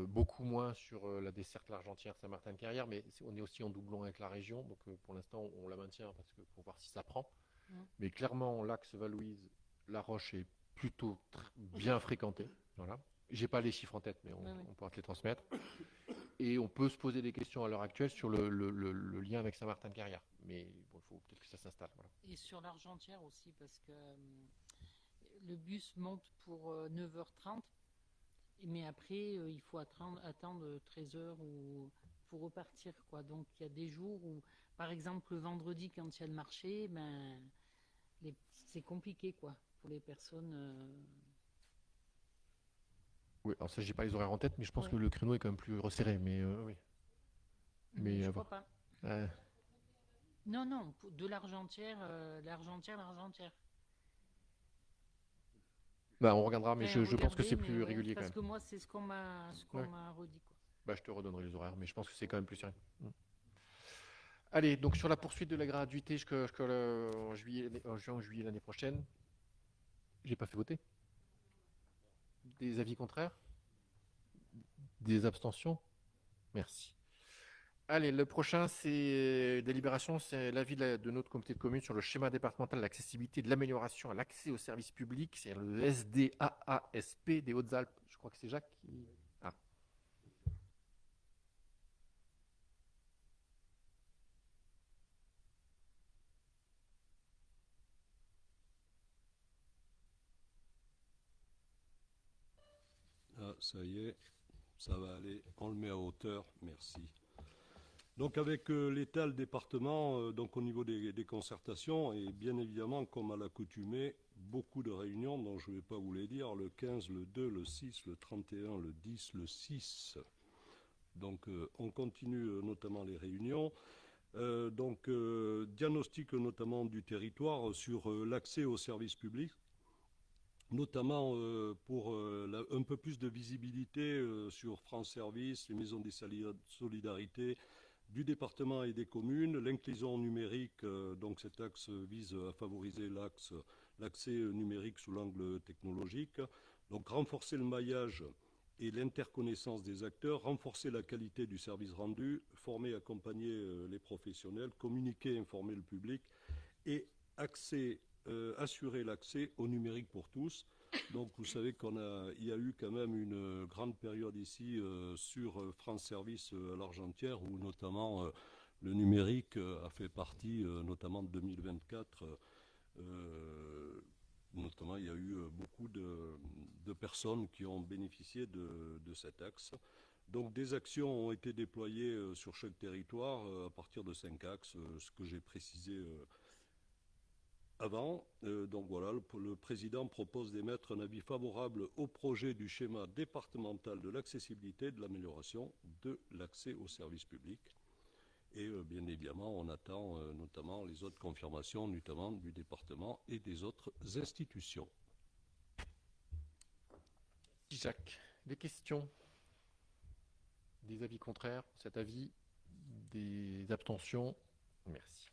Beaucoup moins sur la desserte l'Argentière Saint-Martin-de-Carrière, mais on est aussi en doublon avec la région, donc pour l'instant on la maintient parce que pour voir si ça prend. Mais clairement, l'axe Valouise, La Roche est plutôt bien fréquenté. Voilà. J'ai pas les chiffres en tête, mais on pourra te les transmettre. Et on peut se poser des questions à l'heure actuelle sur le lien avec Saint-Martin-de-Carrière. Mais bon, il faut peut-être que ça s'installe. Voilà. Et sur l'Argentière aussi, parce que le bus monte pour 9h30, mais après, il faut attendre 13h pour repartir, quoi. Donc, il y a des jours où, par exemple, le vendredi, quand il y a le marché, c'est compliqué, quoi, pour les personnes. Oui, alors ça, j'ai pas les horaires en tête, mais je pense que le créneau est quand même plus resserré. Mais oui. Mais je crois pas. Euh, Non, de l'Argentière, l'Argentière. Bah, on regardera, mais Enfin, je pense que regardez, c'est mais plus régulier quand parce même. que moi, c'est ce qu'on m'a redit, quoi. Bah, je te redonnerai les horaires, mais je pense que c'est quand même plus sérieux. Allez, donc sur la poursuite de la gratuité en juin ou juillet l'année prochaine, j'ai pas fait voter. Des avis contraires? Des abstentions? Merci. Allez, le prochain, c'est délibération, c'est l'avis de notre comité de communes sur le schéma départemental d'accessibilité et de l'amélioration à l'accès aux services publics, c'est le SDAASP des Hautes-Alpes. Je crois que c'est Jacques qui... Ah. Ah, ça y est, ça va aller, on le met à hauteur, merci. Donc avec l'État, le département, donc au niveau des concertations, et bien évidemment, comme à l'accoutumée, beaucoup de réunions, dont je ne vais pas vous les dire, le 15, le 2, le 6, le 31, le 10, le 6. Donc on continue notamment les réunions. Diagnostic notamment du territoire sur l'accès aux services publics, notamment pour un peu plus de visibilité sur France Service, les maisons des solidarités du département et des communes, l'inclusion numérique, donc cet axe vise à favoriser l'accès numérique sous l'angle technologique, donc renforcer le maillage et l'interconnaissance des acteurs, renforcer la qualité du service rendu, former, accompagner les professionnels, communiquer, informer le public et assurer l'accès au numérique pour tous. Donc vous savez qu'il y a eu quand même une grande période ici sur France Service à l'Argentière où notamment le numérique a fait partie, notamment de 2024. Notamment, il y a eu beaucoup de personnes qui ont bénéficié de cet axe. Donc des actions ont été déployées sur chaque territoire à partir de 5 axes, ce que j'ai précisé avant. Donc voilà, le président propose d'émettre un avis favorable au projet du schéma départemental de l'accessibilité et de l'amélioration de l'accès aux services publics. Et bien évidemment, on attend notamment les autres confirmations, notamment du département et des autres institutions. Jacques, des questions? Des avis contraires pour cet avis? Des abstentions? Merci.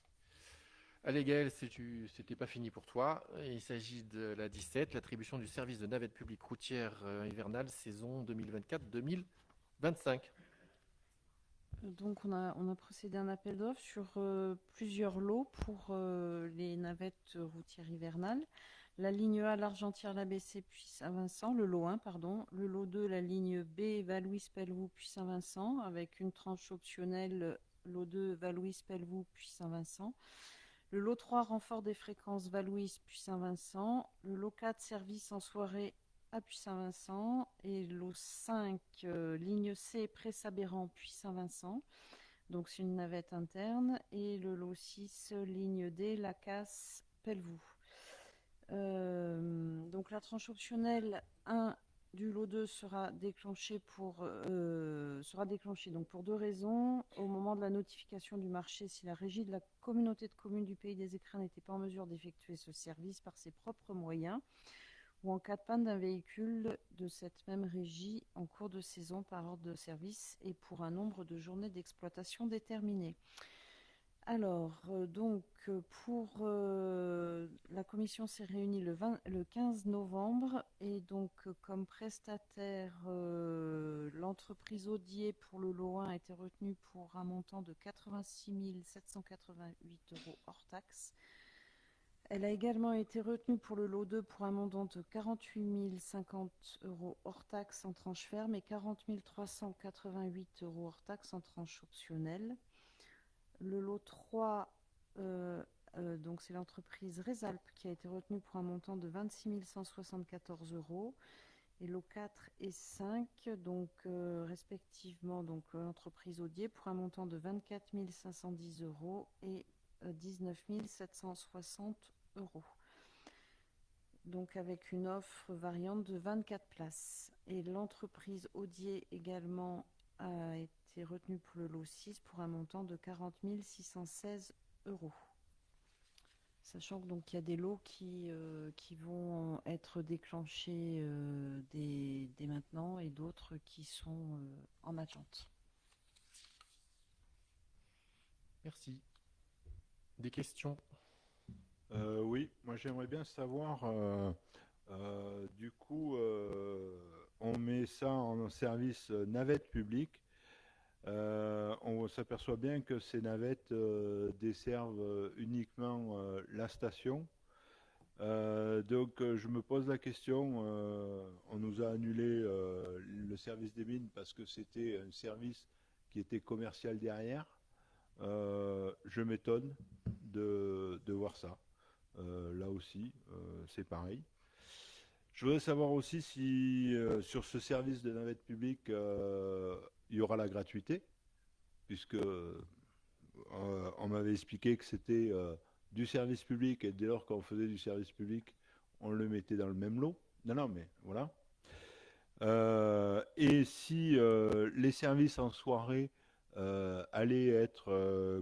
Allez Gaël, c'était pas fini pour toi. Il s'agit de la 17, l'attribution du service de navette publique routière hivernale saison 2024-2025. Donc on a procédé à un appel d'offres sur plusieurs lots pour les navettes routières hivernales. La ligne A, l'Argentière, l'ABC, puis Saint-Vincent, le lot 1, pardon. Le lot 2, la ligne B, Valouise, Pelvoux, puis Saint-Vincent, avec une tranche optionnelle, lot 2, Valouise, Pelvoux, puis Saint-Vincent. Le lot 3, renfort des fréquences Valouise, puis Saint-Vincent. Le lot 4, service en soirée à Puy-Saint-Vincent et lot 5, ligne C, Pré-Sabéran, Puy-Saint-Vincent. Donc c'est une navette interne. Et le lot 6, ligne D, Lacasse, Pelvoux. Donc la tranche optionnelle 1 du lot 2 sera déclenchée pour donc pour deux raisons. Au moment de la notification du marché, si la régie de la communauté de communes du Pays des Écrins n'était pas en mesure d'effectuer ce service par ses propres moyens, ou en cas de panne d'un véhicule de cette même régie en cours de saison par ordre de service et pour un nombre de journées d'exploitation déterminé. Alors, la commission s'est réunie le 15 novembre et donc comme prestataire, l'entreprise Audier pour le lot 1 a été retenue pour un montant de 86 788 € hors taxe. Elle a également été retenue pour le lot 2 pour un montant de 48 050 € hors taxe en tranche ferme et 40 388 € hors taxe en tranche optionnelle. Le lot 3, donc c'est l'entreprise Résalp qui a été retenue pour un montant de 26 174 €. Et lot 4 et 5, donc respectivement l'entreprise Audier pour un montant de 24 510 € et 19 760 €. Donc avec une offre variante de 24 places. Et l'entreprise Audier également a été retenue pour le lot 6 pour un montant de 40 616 €. Sachant que donc il y a des lots qui vont être déclenchés dès maintenant et d'autres qui sont en attente. Merci. Des questions? Oui, moi j'aimerais bien savoir, du coup, on met ça en service navette publique. On s'aperçoit bien que ces navettes desservent uniquement la station. Donc je me pose la question, on nous a annulé le service des mines parce que c'était un service qui était commercial derrière. Je m'étonne de voir ça. Là aussi, c'est pareil. Je voudrais savoir aussi si sur ce service de navette publique, il y aura la gratuité, puisque on m'avait expliqué que c'était du service public et dès lors qu'on faisait du service public, on le mettait dans le même lot. Non, mais voilà. Et si les services en soirée allaient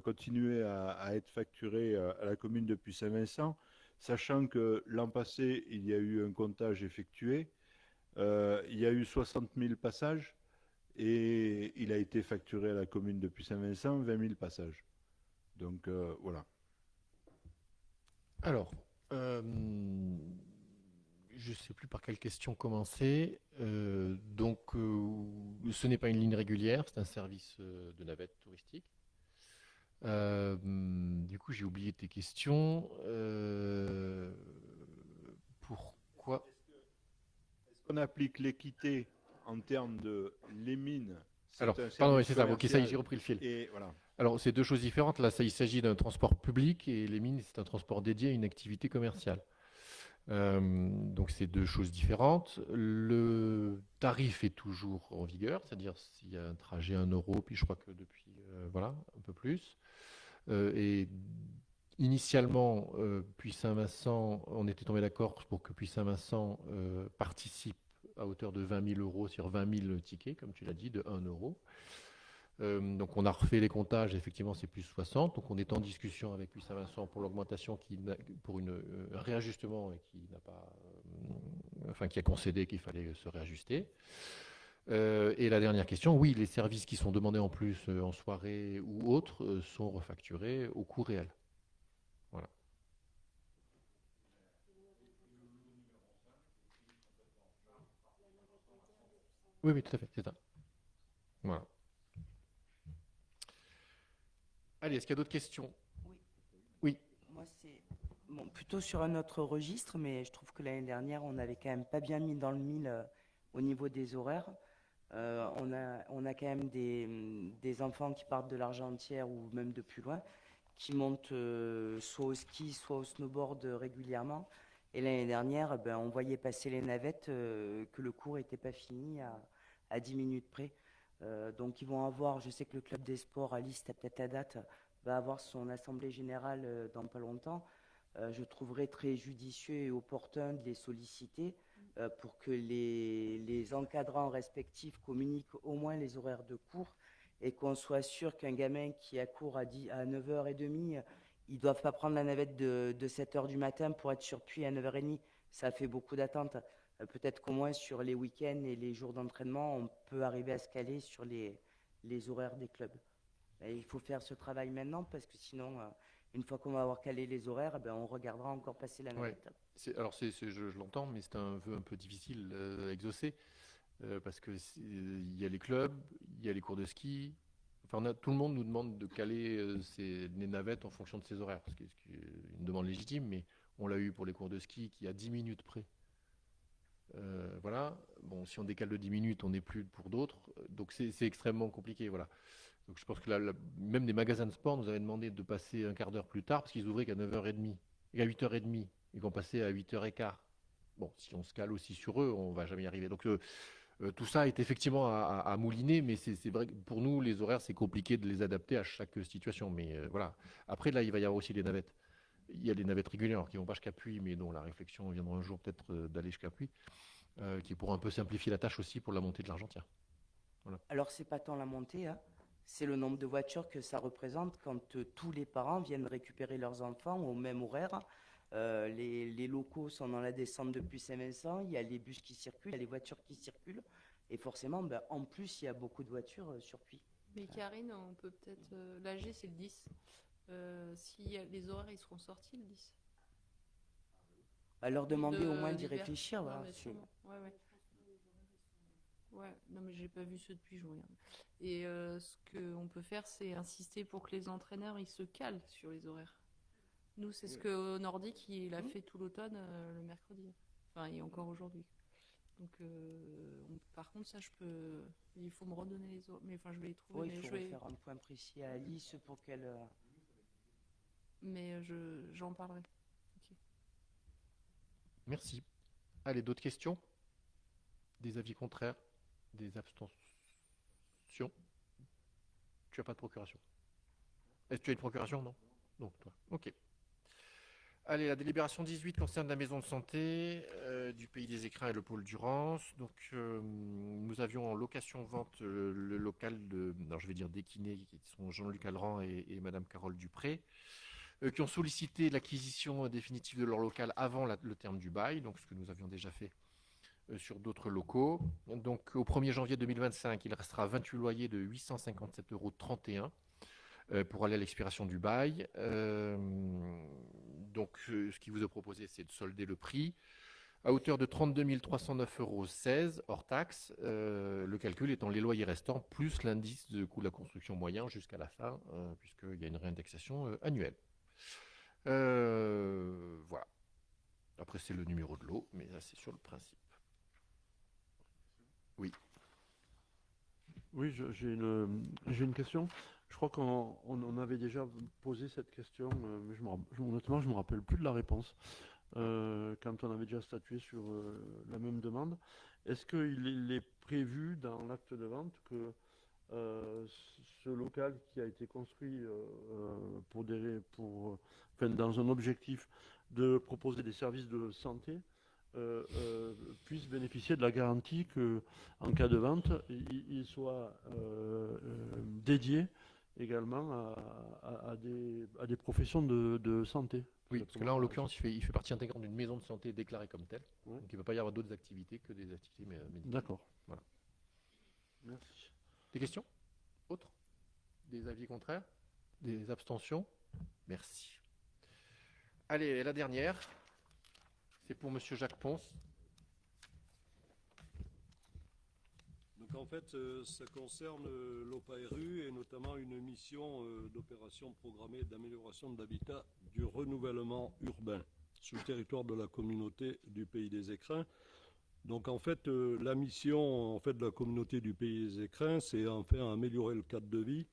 continuer à être facturés à la commune de Puy-Saint-Vincent, sachant que l'an passé, il y a eu un comptage effectué, il y a eu 60 000 passages et il a été facturé à la commune de Puy-Saint-Vincent 20 000 passages. Donc voilà. Alors, je ne sais plus par quelle question commencer. Ce n'est pas une ligne régulière, c'est un service de navette touristique. Du coup, j'ai oublié tes questions. Pourquoi? Est-ce qu'on applique l'équité en termes de les mines? Alors, pardon, c'est ça, ok, ça y est, j'ai repris le fil. Et voilà. Alors, c'est deux choses différentes. Là, il s'agit d'un transport public et les mines, c'est un transport dédié à une activité commerciale. Donc, c'est deux choses différentes. Le tarif est toujours en vigueur, c'est-à-dire s'il y a un trajet 1 €, puis je crois que depuis, voilà, un peu plus. Et initialement, Puy-Saint-Vincent, on était tombé d'accord pour que Puy-Saint-Vincent participe à hauteur de 20 000 € sur 20 000 tickets, comme tu l'as dit, de 1 €. Donc on a refait les comptages, effectivement c'est plus 60. Donc on est en discussion avec Puy-Saint-Vincent pour l'augmentation, pour un réajustement et qui a concédé qu'il fallait se réajuster. Et la dernière question, oui, les services qui sont demandés en plus en soirée ou autres sont refacturés au coût réel. Voilà. Oui, tout à fait, c'est ça. Voilà. Allez, est-ce qu'il y a d'autres questions? Oui. Moi, c'est plutôt sur un autre registre, mais je trouve que l'année dernière, on n'avait quand même pas bien mis dans le mille au niveau des horaires. On a quand même des enfants qui partent de l'Argentière ou même de plus loin, qui montent soit au ski, soit au snowboard régulièrement. Et l'année dernière, ben, on voyait passer les navettes que le cours n'était pas fini à 10 minutes près. Donc ils vont avoir, je sais que le club des sports, Alice, t'as peut-être la date, va avoir son assemblée générale dans pas longtemps. Je trouverais très judicieux et opportun de les solliciter pour que les encadrants respectifs communiquent au moins les horaires de cours et qu'on soit sûr qu'un gamin qui a cours à 9h30, ils ne doivent pas prendre la navette de 7h du matin pour être sur Puy à 9h30. Ça fait beaucoup d'attentes. Peut-être qu'au moins sur les week-ends et les jours d'entraînement, on peut arriver à se caler sur les horaires des clubs. Et il faut faire ce travail maintenant parce que sinon, une fois qu'on va avoir calé les horaires, ben, on regardera encore passer la navette. Alors, je l'entends, mais c'est un vœu un peu difficile à exaucer parce que il y a les clubs, il y a les cours de ski. Enfin, tout le monde nous demande de caler les navettes en fonction de ses horaires, ce qui est une demande légitime, mais on l'a eu pour les cours de ski qui à 10 minutes près. Voilà. Bon, si on décale de 10 minutes, on n'est plus pour d'autres. Donc c'est extrêmement compliqué. Voilà. Donc je pense que même des magasins de sport nous avaient demandé de passer un quart d'heure plus tard parce qu'ils ouvraient qu'à 9h30 et à 8h30 et qu'on passait à 8h15. Bon, si on se cale aussi sur eux, on va jamais y arriver. Donc tout ça est effectivement à mouliner, mais c'est vrai que pour nous, les horaires, c'est compliqué de les adapter à chaque situation. Mais voilà. Après, là, il va y avoir aussi les navettes. Il y a les navettes régulières qui ne vont pas jusqu'à Puy, mais dont la réflexion viendra un jour peut-être d'aller jusqu'à Puy, qui pourra un peu simplifier la tâche aussi pour la montée de l'Argentière. Voilà. Alors, c'est pas tant la montée, hein. C'est le nombre de voitures que ça représente quand tous les parents viennent récupérer leurs enfants au même horaire. Les locaux sont dans la descente depuis Saint-Vincent, il y a les bus qui circulent, il y a les voitures qui circulent, et forcément, ben, en plus, il y a beaucoup de voitures sur Puy. Mais Karine, on peut peut-être... l'AG, c'est le 10. Si les horaires, ils seront sortis le 10. À leur demander au moins d'y réfléchir. Non, voilà. Ouais. Ouais, non mais j'ai pas vu ceux depuis, je regarde. Et ce qu'on peut faire, c'est insister pour que les entraîneurs, ils se calent sur les horaires. Nous, c'est ce que Nordique, il a fait tout l'automne, le mercredi. Enfin, et encore aujourd'hui. Donc, par contre, ça, il faut me redonner les horaires. Mais enfin, je vais les trouver. Il faut faire un point précis à Alice pour qu'elle... Mais j'en parlerai. Okay. Merci. Allez, d'autres questions? Des avis contraires? Des abstentions? Tu n'as pas de procuration? Est-ce que tu as une procuration? Non. Donc, toi. Ok. Allez, la délibération 18 concerne la maison de santé du Pays des Écrins et le pôle Durance. Donc, nous avions en location-vente le local alors je vais dire d'Équiné, qui sont Jean-Luc Alran et Madame Carole Dupré, qui ont sollicité l'acquisition définitive de leur local avant le terme du bail, donc ce que nous avions déjà fait sur d'autres locaux. Donc, au 1er janvier 2025, il restera 28 loyers de 857,31 € pour aller à l'expiration du bail. Donc, ce qui vous est proposé, c'est de solder le prix à hauteur de 32 309,16 € hors taxe, le calcul étant les loyers restants plus l'indice de coût de la construction moyen jusqu'à la fin, puisqu'il y a une réindexation annuelle. Voilà. Après, c'est le numéro de lot, mais là, c'est sur le principe. Oui. Oui, j'ai une question. Je crois qu'on avait déjà posé cette question, mais honnêtement, je ne me rappelle plus de la réponse. Quand on avait déjà statué sur la même demande. Est-ce qu'il est prévu dans l'acte de vente que ce local qui a été construit dans un objectif de proposer des services de santé puisse bénéficier de la garantie qu'en cas de vente, il soit dédié également à des professions de santé? Oui, parce que là, en l'occurrence, il fait partie intégrante d'une maison de santé déclarée comme telle. Ouais. Donc, il ne peut pas y avoir d'autres activités que des activités médicales. D'accord. Voilà. Merci. Des questions? Autres? Des avis contraires? Des abstentions? Merci. Allez, la dernière, c'est pour Monsieur Jacques Ponce. Donc en fait, ça concerne l'OPARU et notamment une mission d'opération programmée d'amélioration de l'habitat du renouvellement urbain sur le territoire de la communauté du Pays des Écrins. Donc en fait, la mission de la communauté du Pays des Écrins, c'est enfin améliorer le cadre de vie,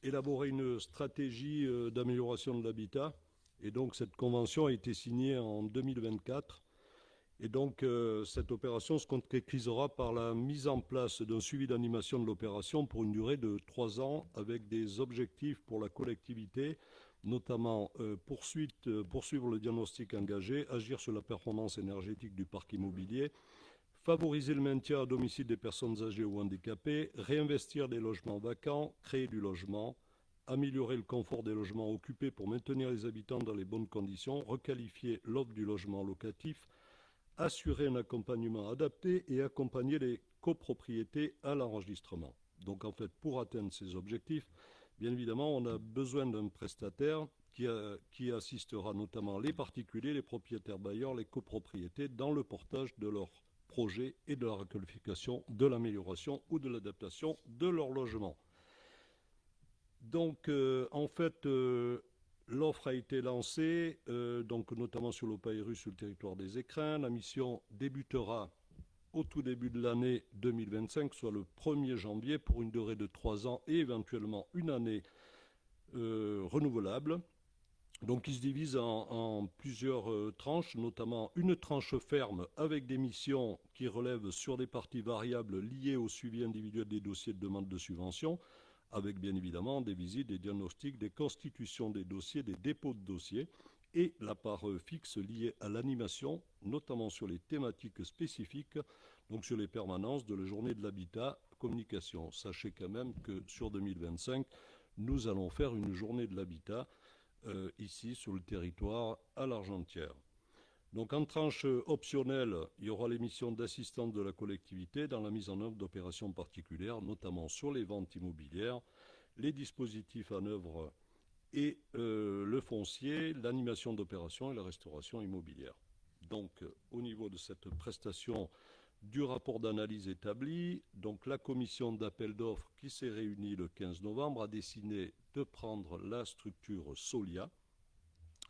élaborer une stratégie d'amélioration de l'habitat Et donc cette convention a été signée en 2024. Et donc cette opération se concrétisera par la mise en place d'un suivi d'animation de l'opération pour une durée de 3 ans avec des objectifs pour la collectivité, notamment poursuivre le diagnostic engagé, agir sur la performance énergétique du parc immobilier, favoriser le maintien à domicile des personnes âgées ou handicapées, réinvestir des logements vacants, créer du logement, améliorer le confort des logements occupés pour maintenir les habitants dans les bonnes conditions, requalifier l'offre du logement locatif, assurer un accompagnement adapté et accompagner les copropriétés à l'enregistrement. Donc en fait, pour atteindre ces objectifs, bien évidemment, on a besoin d'un prestataire qui assistera notamment les particuliers, les propriétaires bailleurs, les copropriétés dans le portage de leurs projets et de la requalification, de l'amélioration ou de l'adaptation de leur logement. Donc en fait, l'offre a été lancée, donc notamment sur l'Opahirus, sur le territoire des Écrins. La mission débutera au tout début de l'année 2025, soit le 1er janvier, pour une durée de 3 ans et éventuellement une année renouvelable. Donc il se divise en plusieurs tranches, notamment une tranche ferme avec des missions qui relèvent sur des parties variables liées au suivi individuel des dossiers de demande de subvention, avec bien évidemment des visites, des diagnostics, des constitutions des dossiers, des dépôts de dossiers, et la part fixe liée à l'animation, notamment sur les thématiques spécifiques, donc sur les permanences de la journée de l'habitat, communication. Sachez quand même que sur 2025, nous allons faire une journée de l'habitat ici sur le territoire à l'Argentière. Donc en tranche optionnelle, il y aura les missions d'assistance de la collectivité dans la mise en œuvre d'opérations particulières, notamment sur les ventes immobilières, les dispositifs en œuvre et le foncier, l'animation d'opérations et la restauration immobilière. Donc au niveau de cette prestation du rapport d'analyse établi, donc la commission d'appel d'offres qui s'est réunie le 15 novembre a décidé de prendre la structure Solia.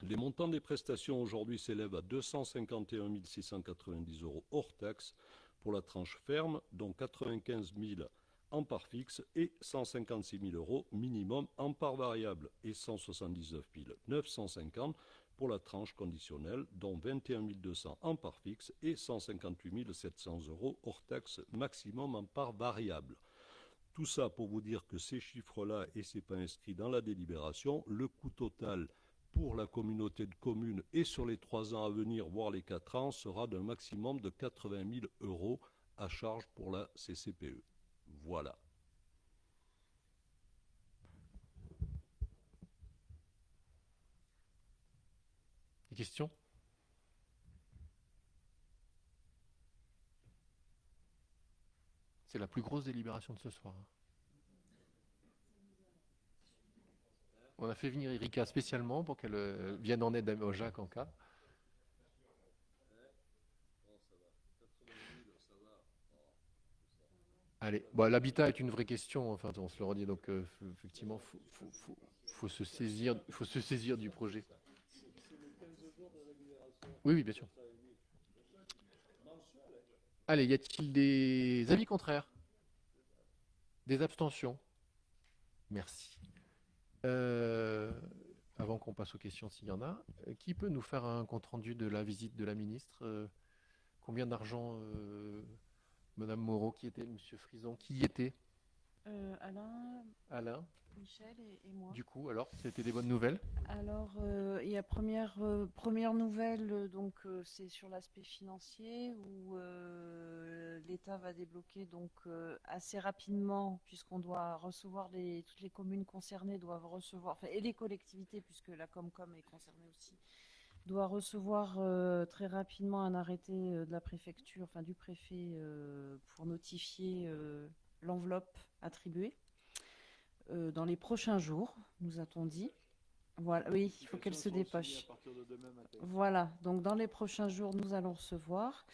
Les montants des prestations aujourd'hui s'élèvent à 251 690 € hors taxe pour la tranche ferme, dont 95 000 en part fixe et 156 000 € minimum en part variable et 179 950 pour la tranche conditionnelle, dont 21 200 en part fixe et 158 700 € hors taxe maximum en part variable. Tout ça pour vous dire que ces chiffres-là, et ce n'est pas inscrit dans la délibération, le coût total pour la communauté de communes et sur les 3 ans à venir, voire les 4 ans, sera d'un maximum de 80 000 € à charge pour la CCPE. Voilà. Des questions? C'est la plus grosse délibération de ce soir. On a fait venir Erika spécialement pour qu'elle vienne en aide à Jacques en cas. Allez, bon, l'habitat est une vraie question, enfin on se le redit, donc effectivement, faut se saisir du projet. Oui, oui, bien sûr. Allez, y a-t-il des avis contraires? Des abstentions? Merci. Avant qu'on passe aux questions, s'il y en a, qui peut nous faire un compte-rendu de la visite de la ministre? Combien d'argent, Madame Moreau, qui était, Monsieur Frison, qui y était? Alain, Michel et moi. Du coup, alors, c'était des bonnes nouvelles? Alors, il y a première nouvelle, donc c'est sur l'aspect financier où l'État va débloquer donc assez rapidement, puisqu'on doit recevoir toutes les communes concernées doivent recevoir, enfin, et les collectivités, puisque la Comcom est concernée aussi, doit recevoir très rapidement un arrêté de la préfecture, enfin du préfet, pour notifier l'enveloppe attribuée. Dans les prochains jours, nous a-t-on dit. Voilà, oui, il faut qu'elle se dépêche. Voilà, donc dans les prochains jours, nous allons recevoir.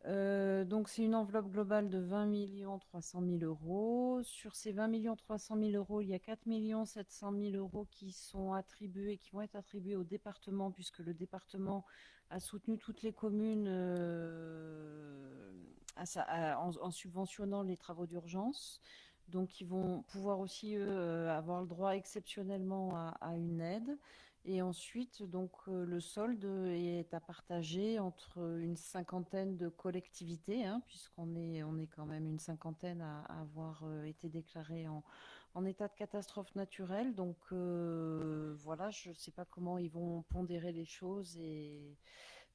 Donc c'est une enveloppe globale de 20 300 000 €. Sur ces 20 300 000 €, il y a 4 700 000 € qui sont attribués, qui vont être attribués au département, puisque le département a soutenu toutes les communes en subventionnant les travaux d'urgence. Donc ils vont pouvoir aussi avoir le droit exceptionnellement à une aide. Et ensuite, donc, le solde est à partager entre une cinquantaine de collectivités, hein, on est quand même une cinquantaine à avoir été déclarés en état de catastrophe naturelle. Donc voilà, je ne sais pas comment ils vont pondérer les choses. Et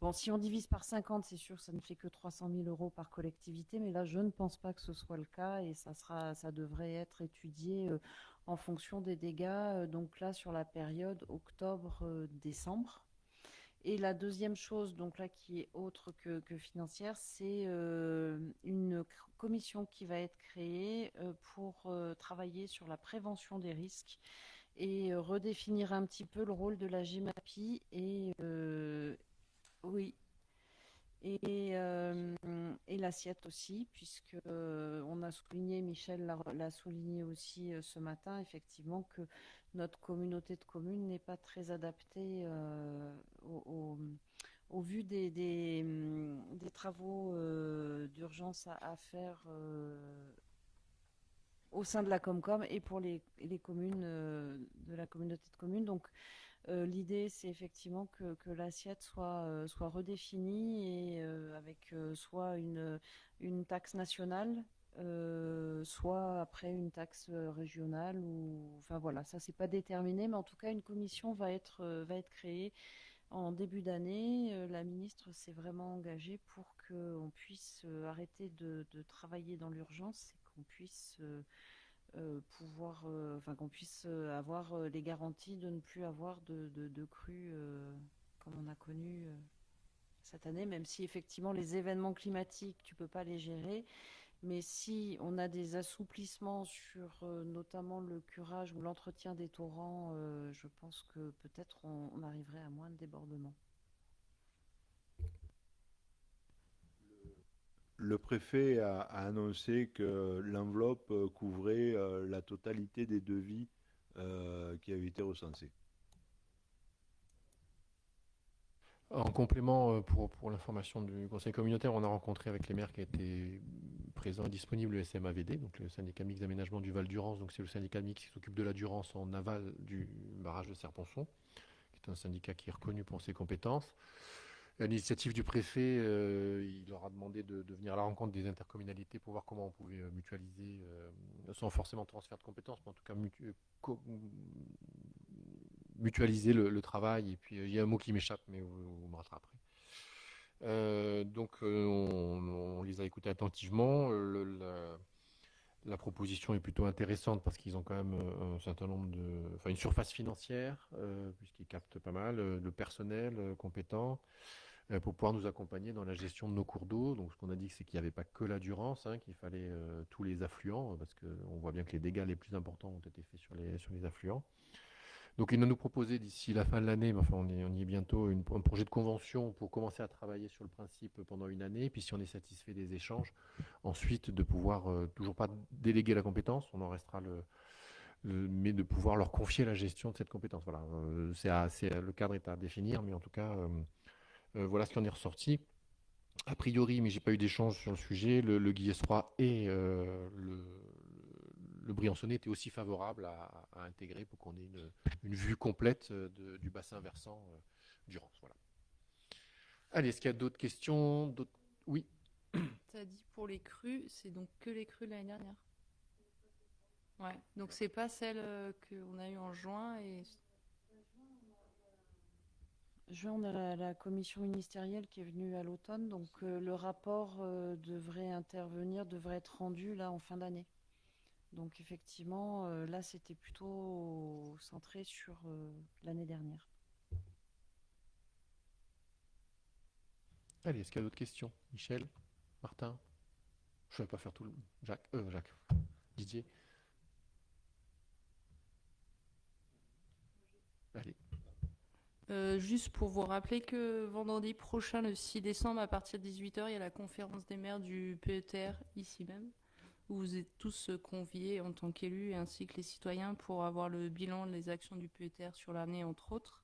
bon, si on divise par 50, c'est sûr, ça ne fait que 300 000 euros par collectivité, mais là, je ne pense pas que ce soit le cas et ça devrait être étudié en fonction des dégâts, donc là, sur la période octobre-décembre. Et la deuxième chose, donc là, qui est autre que financière, c'est une commission qui va être créée pour travailler sur la prévention des risques et redéfinir un petit peu le rôle de la GEMAPI oui. Et l'assiette aussi, puisque on a souligné, Michel l'a souligné aussi ce matin, effectivement, que notre communauté de communes n'est pas très adaptée au vu des travaux d'urgence à faire au sein de la Comcom et pour les communes de la communauté de communes. Donc, l'idée, c'est effectivement que l'assiette soit redéfinie et avec soit une taxe nationale, soit après une taxe régionale. Enfin voilà, ça c'est pas déterminé, mais en tout cas une commission va être créée en début d'année. La ministre s'est vraiment engagée pour qu'on puisse arrêter de travailler dans l'urgence et qu'on puisse qu'on puisse avoir les garanties de ne plus avoir de crues comme on a connu cette année, même si effectivement les événements climatiques, tu peux pas les gérer, mais si on a des assouplissements sur notamment le curage ou l'entretien des torrents, je pense que peut-être on arriverait à moins de débordements. Le préfet a annoncé que l'enveloppe couvrait la totalité des devis qui avaient été recensés. En complément, pour l'information du conseil communautaire, on a rencontré avec les maires qui étaient présents et disponibles le SMAVD, donc le syndicat mixte d'aménagement du Val-Durance. Donc c'est le syndicat mixte qui s'occupe de la Durance en aval du barrage de Serponçon, qui est un syndicat qui est reconnu pour ses compétences. À l'initiative du préfet, il leur a demandé de venir à la rencontre des intercommunalités pour voir comment on pouvait mutualiser, sans forcément transfert de compétences, mais en tout cas mutualiser le travail. Et puis il y a un mot qui m'échappe, mais vous me rattraperez. Donc on les a écoutés attentivement. La proposition est plutôt intéressante parce qu'ils ont quand même un certain nombre une surface financière, puisqu'ils captent pas mal, le personnel compétent, pour pouvoir nous accompagner dans la gestion de nos cours d'eau. Donc ce qu'on a dit, c'est qu'il n'y avait pas que la Durance, hein, qu'il fallait tous les affluents, parce qu'on voit bien que les dégâts les plus importants ont été faits sur les affluents. Donc ils nous proposaient d'ici la fin de l'année, mais enfin on y est bientôt, un projet de convention pour commencer à travailler sur le principe pendant une année. Puis si on est satisfait des échanges, ensuite de pouvoir toujours pas déléguer la compétence, on en restera mais de pouvoir leur confier la gestion de cette compétence. Voilà, le cadre est à définir, mais en tout cas voilà ce qui en est ressorti. A priori, mais j'ai pas eu d'échange sur le sujet, le Guillestroy et le Briançonnais était aussi favorable à intégrer pour qu'on ait une vue complète du bassin versant Durance. Voilà. Allez, est-ce qu'il y a d'autres questions? Oui. Tu as dit pour les crues, c'est donc que les crues de l'année dernière. Ouais, donc c'est pas celle qu'on a eue en juin et... Juin, on a la commission ministérielle qui est venue à l'automne, donc le rapport devrait être rendu là en fin d'année. Donc effectivement, là c'était plutôt centré sur l'année dernière. Allez, est-ce qu'il y a d'autres questions? Michel, Martin? Je ne vais pas faire tout le... Jacques. Didier? Allez. Juste pour vous rappeler que vendredi prochain, le 6 décembre, à partir de 18h, il y a la conférence des maires du PETR, ici même, où vous êtes tous conviés en tant qu'élus, ainsi que les citoyens, pour avoir le bilan des actions du PETR sur l'année, entre autres.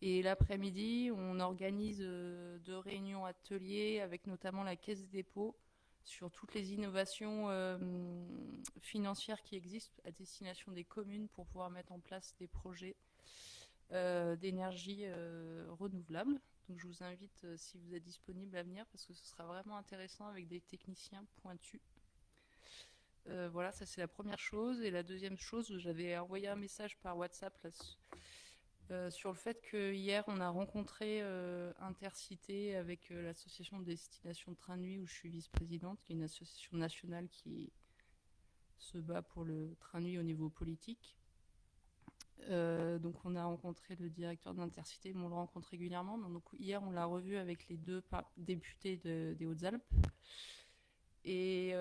Et l'après-midi, on organise 2 réunions ateliers, avec notamment la Caisse des dépôts, sur toutes les innovations financières qui existent à destination des communes pour pouvoir mettre en place des projets d'énergie renouvelable. Donc je vous invite, si vous êtes disponible, à venir parce que ce sera vraiment intéressant avec des techniciens pointus. Voilà, ça c'est la première chose. Et la deuxième chose, j'avais envoyé un message par WhatsApp là, sur le fait que hier on a rencontré Intercité avec l'association de destination de train de nuit où je suis vice-présidente, qui est une association nationale qui se bat pour le train de nuit au niveau politique. Donc on a rencontré le directeur d'Intercité, mais on le rencontre régulièrement. Donc hier on l'a revu avec les deux députés des Hautes-Alpes. Et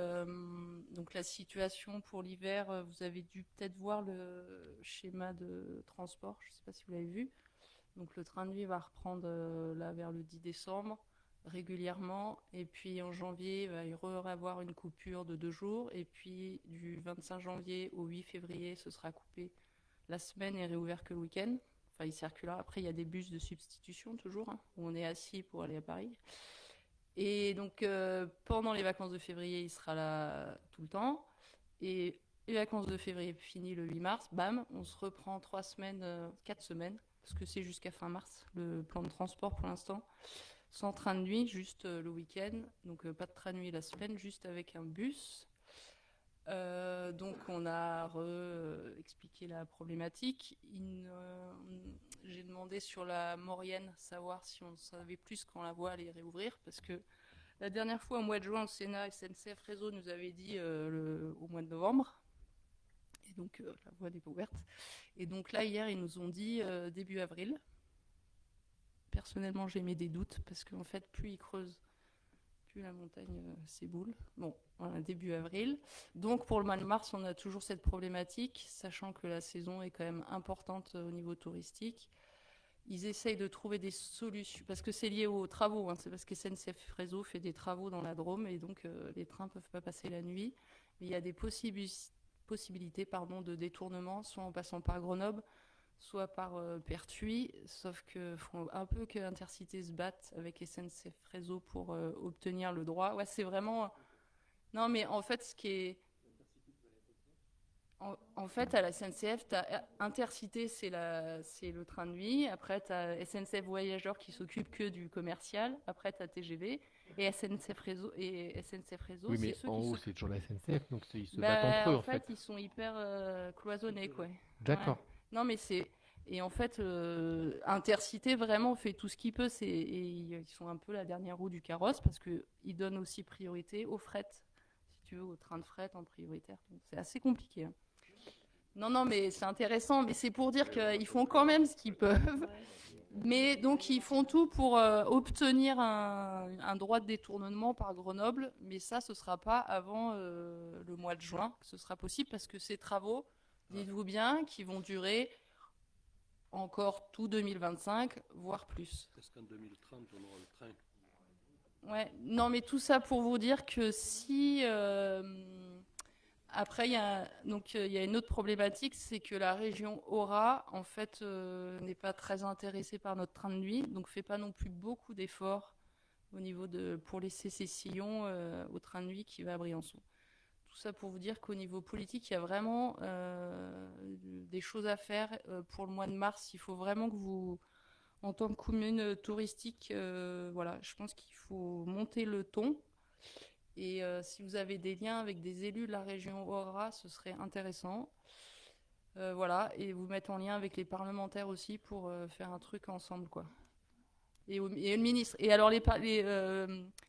donc la situation pour l'hiver, vous avez dû peut-être voir le schéma de transport, je ne sais pas si vous l'avez vu. Donc le train de nuit va reprendre là vers le 10 décembre régulièrement. Et puis en janvier, il va y avoir une coupure de 2 jours. Et puis du 25 janvier au 8 février, ce sera coupé la semaine et réouvert que le week-end. Enfin, il circulera. Après, il y a des bus de substitution toujours, hein, où on est assis pour aller à Paris. Et donc, pendant les vacances de février, il sera là tout le temps. Et les vacances de février finies le 8 mars, bam, on se reprend 3 semaines, 4 semaines, parce que c'est jusqu'à fin mars, le plan de transport pour l'instant. Sans train de nuit, juste le week-end. Donc, pas de train de nuit la semaine, juste avec un bus. Donc on a expliqué la problématique. J'ai demandé sur la Maurienne savoir si on savait plus quand la voie allait réouvrir, parce que la dernière fois au mois de juin au Sénat, SNCF Réseau nous avait dit au mois de novembre, et donc la voie n'est pas ouverte. Et donc là hier ils nous ont dit début avril. Personnellement j'ai mis des doutes parce qu'en fait plus ils creusent, la montagne s'éboule. Bon, voilà, début avril. Donc pour le mois de mars, on a toujours cette problématique, sachant que la saison est quand même importante au niveau touristique. Ils essayent de trouver des solutions, parce que c'est lié aux travaux, hein, c'est parce que SNCF Réseau fait des travaux dans la Drôme, et donc les trains ne peuvent pas passer la nuit. Mais il y a des possibilités de détournement, soit en passant par Grenoble, soit par Pertuis, sauf qu'il faut un peu que Intercité se batte avec SNCF Réseau pour obtenir le droit. Ouais, c'est vraiment... Non, mais en fait, ce qui est... En fait, à la SNCF, tu as Intercité, c'est le train de nuit. Après, tu as SNCF Voyageurs qui s'occupe que du commercial. Après, tu as TGV. Et SNCF Réseau, oui, mais en haut, c'est toujours la SNCF, donc ils se battent entre eux, en fait. Ils sont hyper cloisonnés, quoi. D'accord. Ouais. Non, mais c'est... Et en fait, Intercité vraiment fait tout ce qu'il peut. Et ils sont un peu la dernière roue du carrosse parce qu'ils donnent aussi priorité au fret, si tu veux, au train de fret en prioritaire. Donc c'est assez compliqué. Hein. Non, mais c'est intéressant. Mais c'est pour dire qu'ils font quand même ce qu'ils peuvent. Mais donc ils font tout pour obtenir un droit de détournement par Grenoble. Mais ça, ce ne sera pas avant le mois de juin que ce sera possible parce que ces travaux, dites-vous bien, qui vont durer encore tout 2025, voire plus. Est-ce qu'en 2030, on aura le train? Ouais, non, mais tout ça pour vous dire que si... après, il y a une autre problématique, c'est que la région Aura, en fait, n'est pas très intéressée par notre train de nuit, donc fait pas non plus beaucoup d'efforts au niveau pour laisser ses sillons au train de nuit qui va à Briançon. Tout ça pour vous dire qu'au niveau politique, il y a vraiment des choses à faire pour le mois de mars. Il faut vraiment que vous, en tant que commune touristique, voilà, je pense qu'il faut monter le ton. Et si vous avez des liens avec des élus de la région Aura, ce serait intéressant. Voilà, et vous mettre en lien avec les parlementaires aussi pour faire un truc ensemble, quoi. Et le ministre. Et alors,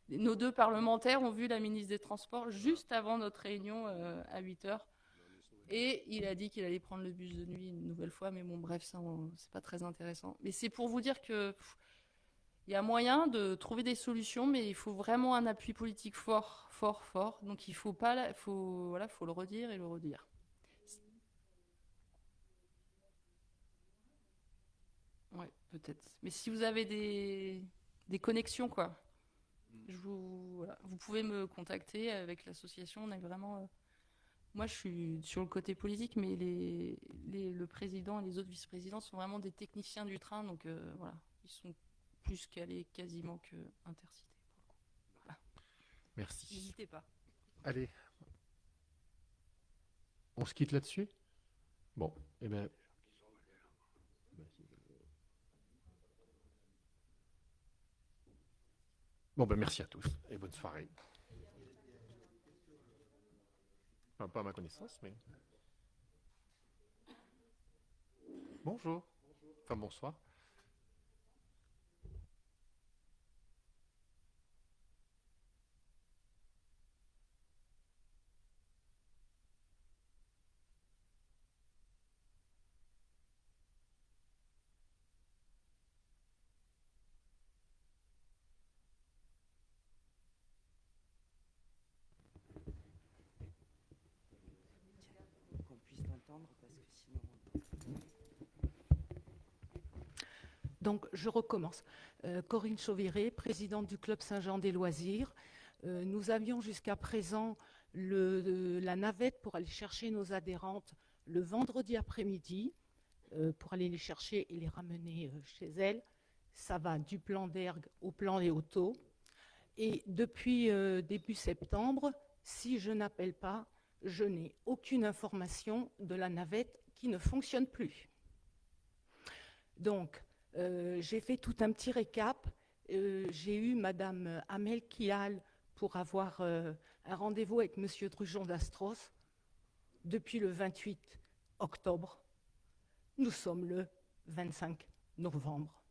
nos deux parlementaires ont vu la ministre des Transports juste avant notre réunion à 8h. Et il a dit qu'il allait prendre le bus de nuit une nouvelle fois. Mais bon, bref, ça, c'est pas très intéressant. Mais c'est pour vous dire que il y a moyen de trouver des solutions, mais il faut vraiment un appui politique fort, fort, fort. Donc, il faut pas, faut le redire et le redire. Ouais, peut-être. Mais si vous avez des connexions, quoi, vous pouvez me contacter avec l'association. On est vraiment... moi, je suis sur le côté politique, mais le président et les autres vice-présidents sont vraiment des techniciens du train. Donc, voilà, ils sont plus calés quasiment que Intercité. Voilà. Merci. N'hésitez pas. Allez. On se quitte là-dessus? Bon, eh bien... Bon, ben merci à tous et bonne soirée. Enfin, pas à ma connaissance, mais... Bonjour. Enfin, bonsoir. Qu'on puisse t'entendre parce que sinon. Donc, je recommence. Corinne Chauviré, présidente du Club Saint-Jean des Loisirs. Nous avions jusqu'à présent la navette pour aller chercher nos adhérentes le vendredi après-midi, pour aller les chercher et les ramener chez elles. Ça va du plan d'Ergue au plan des Autos. Et depuis début septembre, si je n'appelle pas, je n'ai aucune information de la navette qui ne fonctionne plus. Donc, j'ai fait tout un petit récap. J'ai eu Madame Amel Kial pour avoir un rendez-vous avec Monsieur Drujon d'Astros depuis le 28 octobre. Nous sommes le 25 novembre.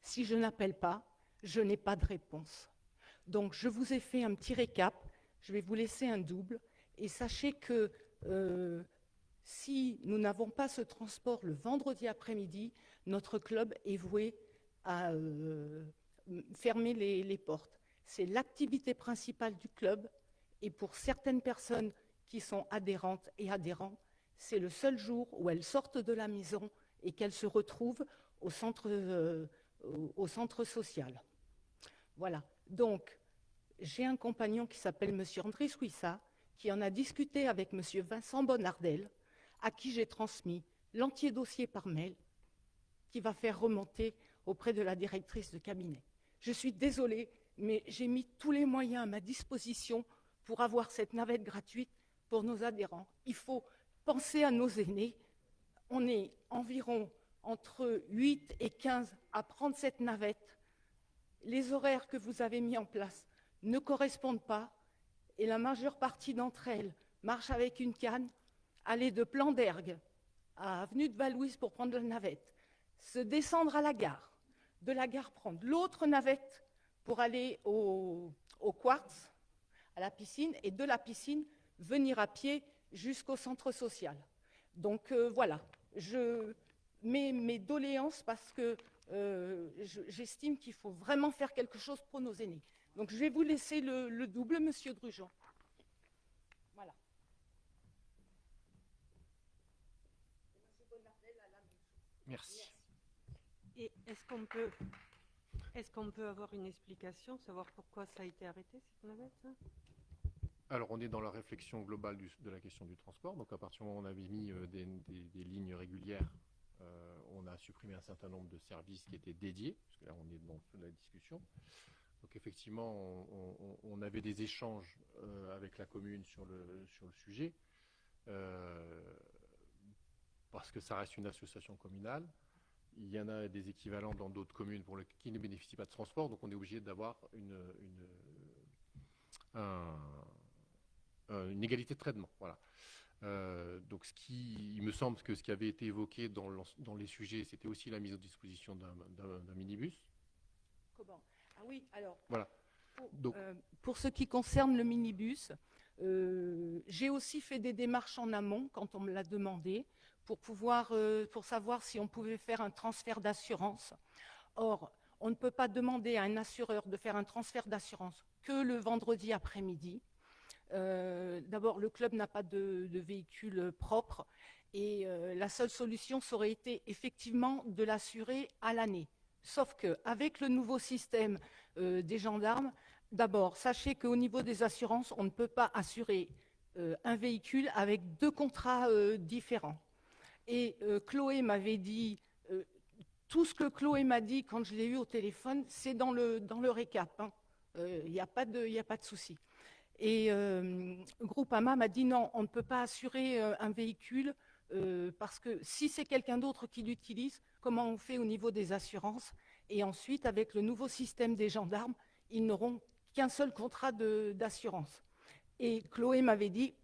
Si je n'appelle pas, je n'ai pas de réponse. Donc, je vous ai fait un petit récap. Je vais vous laisser un double. Et sachez que si nous n'avons pas ce transport le vendredi après-midi, notre club est voué à fermer les portes. C'est l'activité principale du club et pour certaines personnes qui sont adhérentes et adhérents, c'est le seul jour où elles sortent de la maison et qu'elles se retrouvent au centre social. Voilà. Donc, j'ai un compagnon qui s'appelle Monsieur André Souissa, qui en a discuté avec Monsieur Vincent Bonnardel, à qui j'ai transmis l'entier dossier par mail, qui va faire remonter auprès de la directrice de cabinet. Je suis désolée, mais j'ai mis tous les moyens à ma disposition pour avoir cette navette gratuite pour nos adhérents. Il faut penser à nos aînés. On est environ entre 8 et 15 à prendre cette navette. Les horaires que vous avez mis en place ne correspondent pas et la majeure partie d'entre elles marchent avec une canne, aller de Plan d'Ergue à Avenue de Valouise pour prendre la navette, se descendre à la gare, de la gare prendre l'autre navette pour aller au Quartz, à la piscine, et de la piscine venir à pied jusqu'au centre social. Donc voilà, je mets mes doléances parce que j'estime qu'il faut vraiment faire quelque chose pour nos aînés. Donc je vais vous laisser le double, Monsieur Drujon. Voilà. Merci. Et est-ce qu'on peut avoir une explication, savoir pourquoi ça a été arrêté, cette navette? Alors, on est dans la réflexion globale de la question du transport. Donc, à partir du moment où on avait mis des lignes régulières, on a supprimé un certain nombre de services qui étaient dédiés, parce que là, on est dans la discussion. Donc, effectivement, on avait des échanges avec la commune sur le sujet, parce que ça reste une association communale. Il y en a des équivalents dans d'autres communes qui ne bénéficient pas de transport, donc on est obligé d'avoir une égalité de traitement. Voilà. Donc il me semble que ce qui avait été évoqué dans les sujets, c'était aussi la mise à disposition d'un minibus. Comment? Ah oui, alors, voilà. Pour ce qui concerne le minibus, j'ai aussi fait des démarches en amont quand on me l'a demandé pour savoir si on pouvait faire un transfert d'assurance. Or, on ne peut pas demander à un assureur de faire un transfert d'assurance que le vendredi après-midi. D'abord, le club n'a pas de véhicule propre et la seule solution, ça aurait été effectivement de l'assurer à l'année. Sauf qu'avec le nouveau système des gendarmes, d'abord, sachez qu'au niveau des assurances, on ne peut pas assurer un véhicule avec deux contrats différents. Et Chloé m'avait dit, tout ce que Chloé m'a dit quand je l'ai eu au téléphone, c'est dans le récap. Il n'y a pas de souci. Et Groupama m'a dit non, on ne peut pas assurer un véhicule parce que si c'est quelqu'un d'autre qui l'utilise, comment on fait au niveau des assurances? Et ensuite, avec le nouveau système des gendarmes, ils n'auront qu'un seul contrat d'assurance. Et Chloé m'avait dit,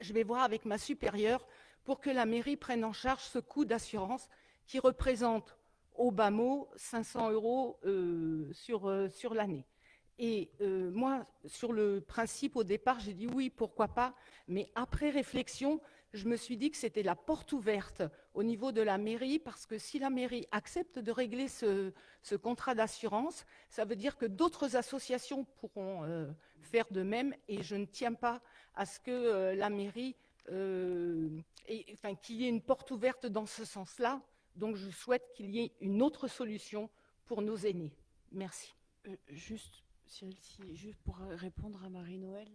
je vais voir avec ma supérieure pour que la mairie prenne en charge ce coût d'assurance qui représente au bas mot 500 € sur l'année. Et moi, sur le principe, au départ, j'ai dit oui, pourquoi pas. Mais après réflexion, je me suis dit que c'était la porte ouverte au niveau de la mairie, parce que si la mairie accepte de régler ce contrat d'assurance, ça veut dire que d'autres associations pourront faire de même. Et je ne tiens pas à ce que la mairie, qu'il y ait une porte ouverte dans ce sens-là. Donc, je souhaite qu'il y ait une autre solution pour nos aînés. Merci. Juste pour répondre à Marie-Noël,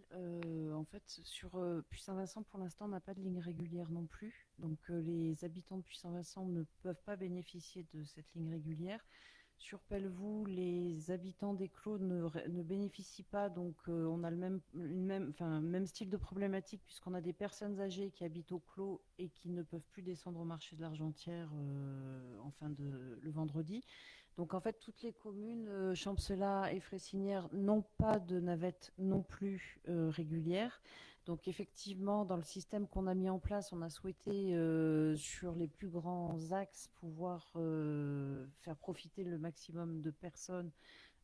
en fait, sur Puy-Saint-Vincent, pour l'instant, on n'a pas de ligne régulière non plus. Donc, les habitants de Puy-Saint-Vincent ne peuvent pas bénéficier de cette ligne régulière. Sur Pelvoux, les habitants des clos ne bénéficient pas. Donc, on a le même style de problématique, puisqu'on a des personnes âgées qui habitent au clos et qui ne peuvent plus descendre au marché de l'Argentière le vendredi. Donc en fait, toutes les communes, Champcelas et Fressinière, n'ont pas de navette non plus régulière. Donc effectivement, dans le système qu'on a mis en place, on a souhaité, sur les plus grands axes, pouvoir faire profiter le maximum de personnes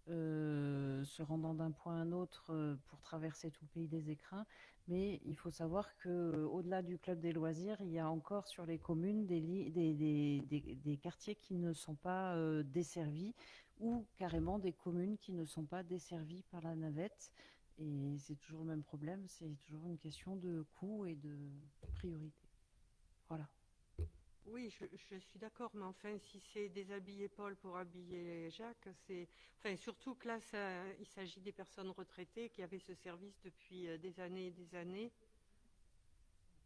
se rendant d'un point à un autre pour traverser tout le pays des écrins. Mais il faut savoir qu'au-delà du club des loisirs, il y a encore sur les communes des quartiers qui ne sont pas desservis, ou carrément des communes qui ne sont pas desservies par la navette. Et c'est toujours le même problème, c'est toujours une question de coût et de priorité. Voilà. Oui, je suis d'accord, mais enfin, si c'est déshabiller Paul pour habiller Jacques, surtout que là, il s'agit des personnes retraitées qui avaient ce service depuis des années et des années.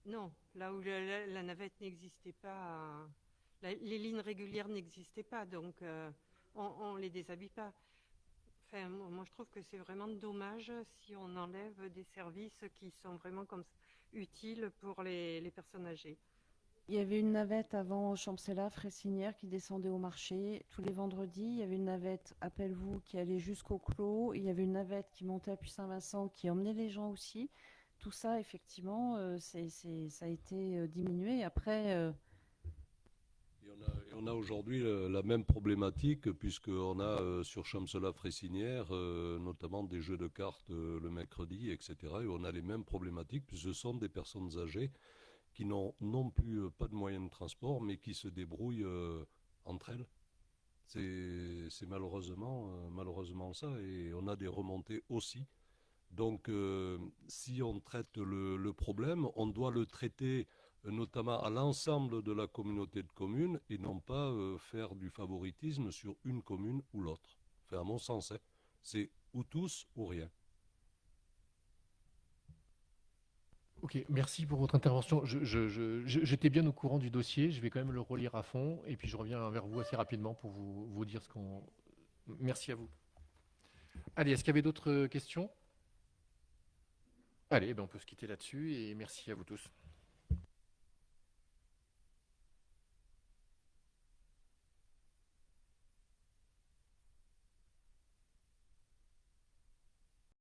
Non, là où la navette n'existait pas, les lignes régulières n'existaient pas, donc on les déshabille pas. Enfin, moi, je trouve que c'est vraiment dommage si on enlève des services qui sont vraiment utiles pour les personnes âgées. Il y avait une navette avant Champcelas, Fressinière, qui descendait au marché tous les vendredis. Il y avait une navette à Pelvoux qui allait jusqu'au clos. Il y avait une navette qui montait à Puy-Saint-Vincent qui emmenait les gens aussi. Tout ça, effectivement, ça a été diminué. Après... Et on a aujourd'hui la même problématique, puisqu'on a sur Champcelas-Fressinière notamment des jeux de cartes le mercredi, etc. Et on a les mêmes problématiques, puisque ce sont des personnes âgées qui n'ont non plus pas de moyens de transport, mais qui se débrouillent entre elles. C'est malheureusement ça, et on a des remontées aussi. Donc, si on traite le problème, on doit le traiter notamment à l'ensemble de la communauté de communes, et non pas faire du favoritisme sur une commune ou l'autre. Enfin, à mon sens, c'est ou tous ou rien. Ok, merci pour votre intervention. J'étais bien au courant du dossier, je vais quand même le relire à fond, et puis je reviens vers vous assez rapidement pour vous dire ce qu'on... Merci à vous. Allez, est-ce qu'il y avait d'autres questions? Allez, on peut se quitter là-dessus, et merci à vous tous.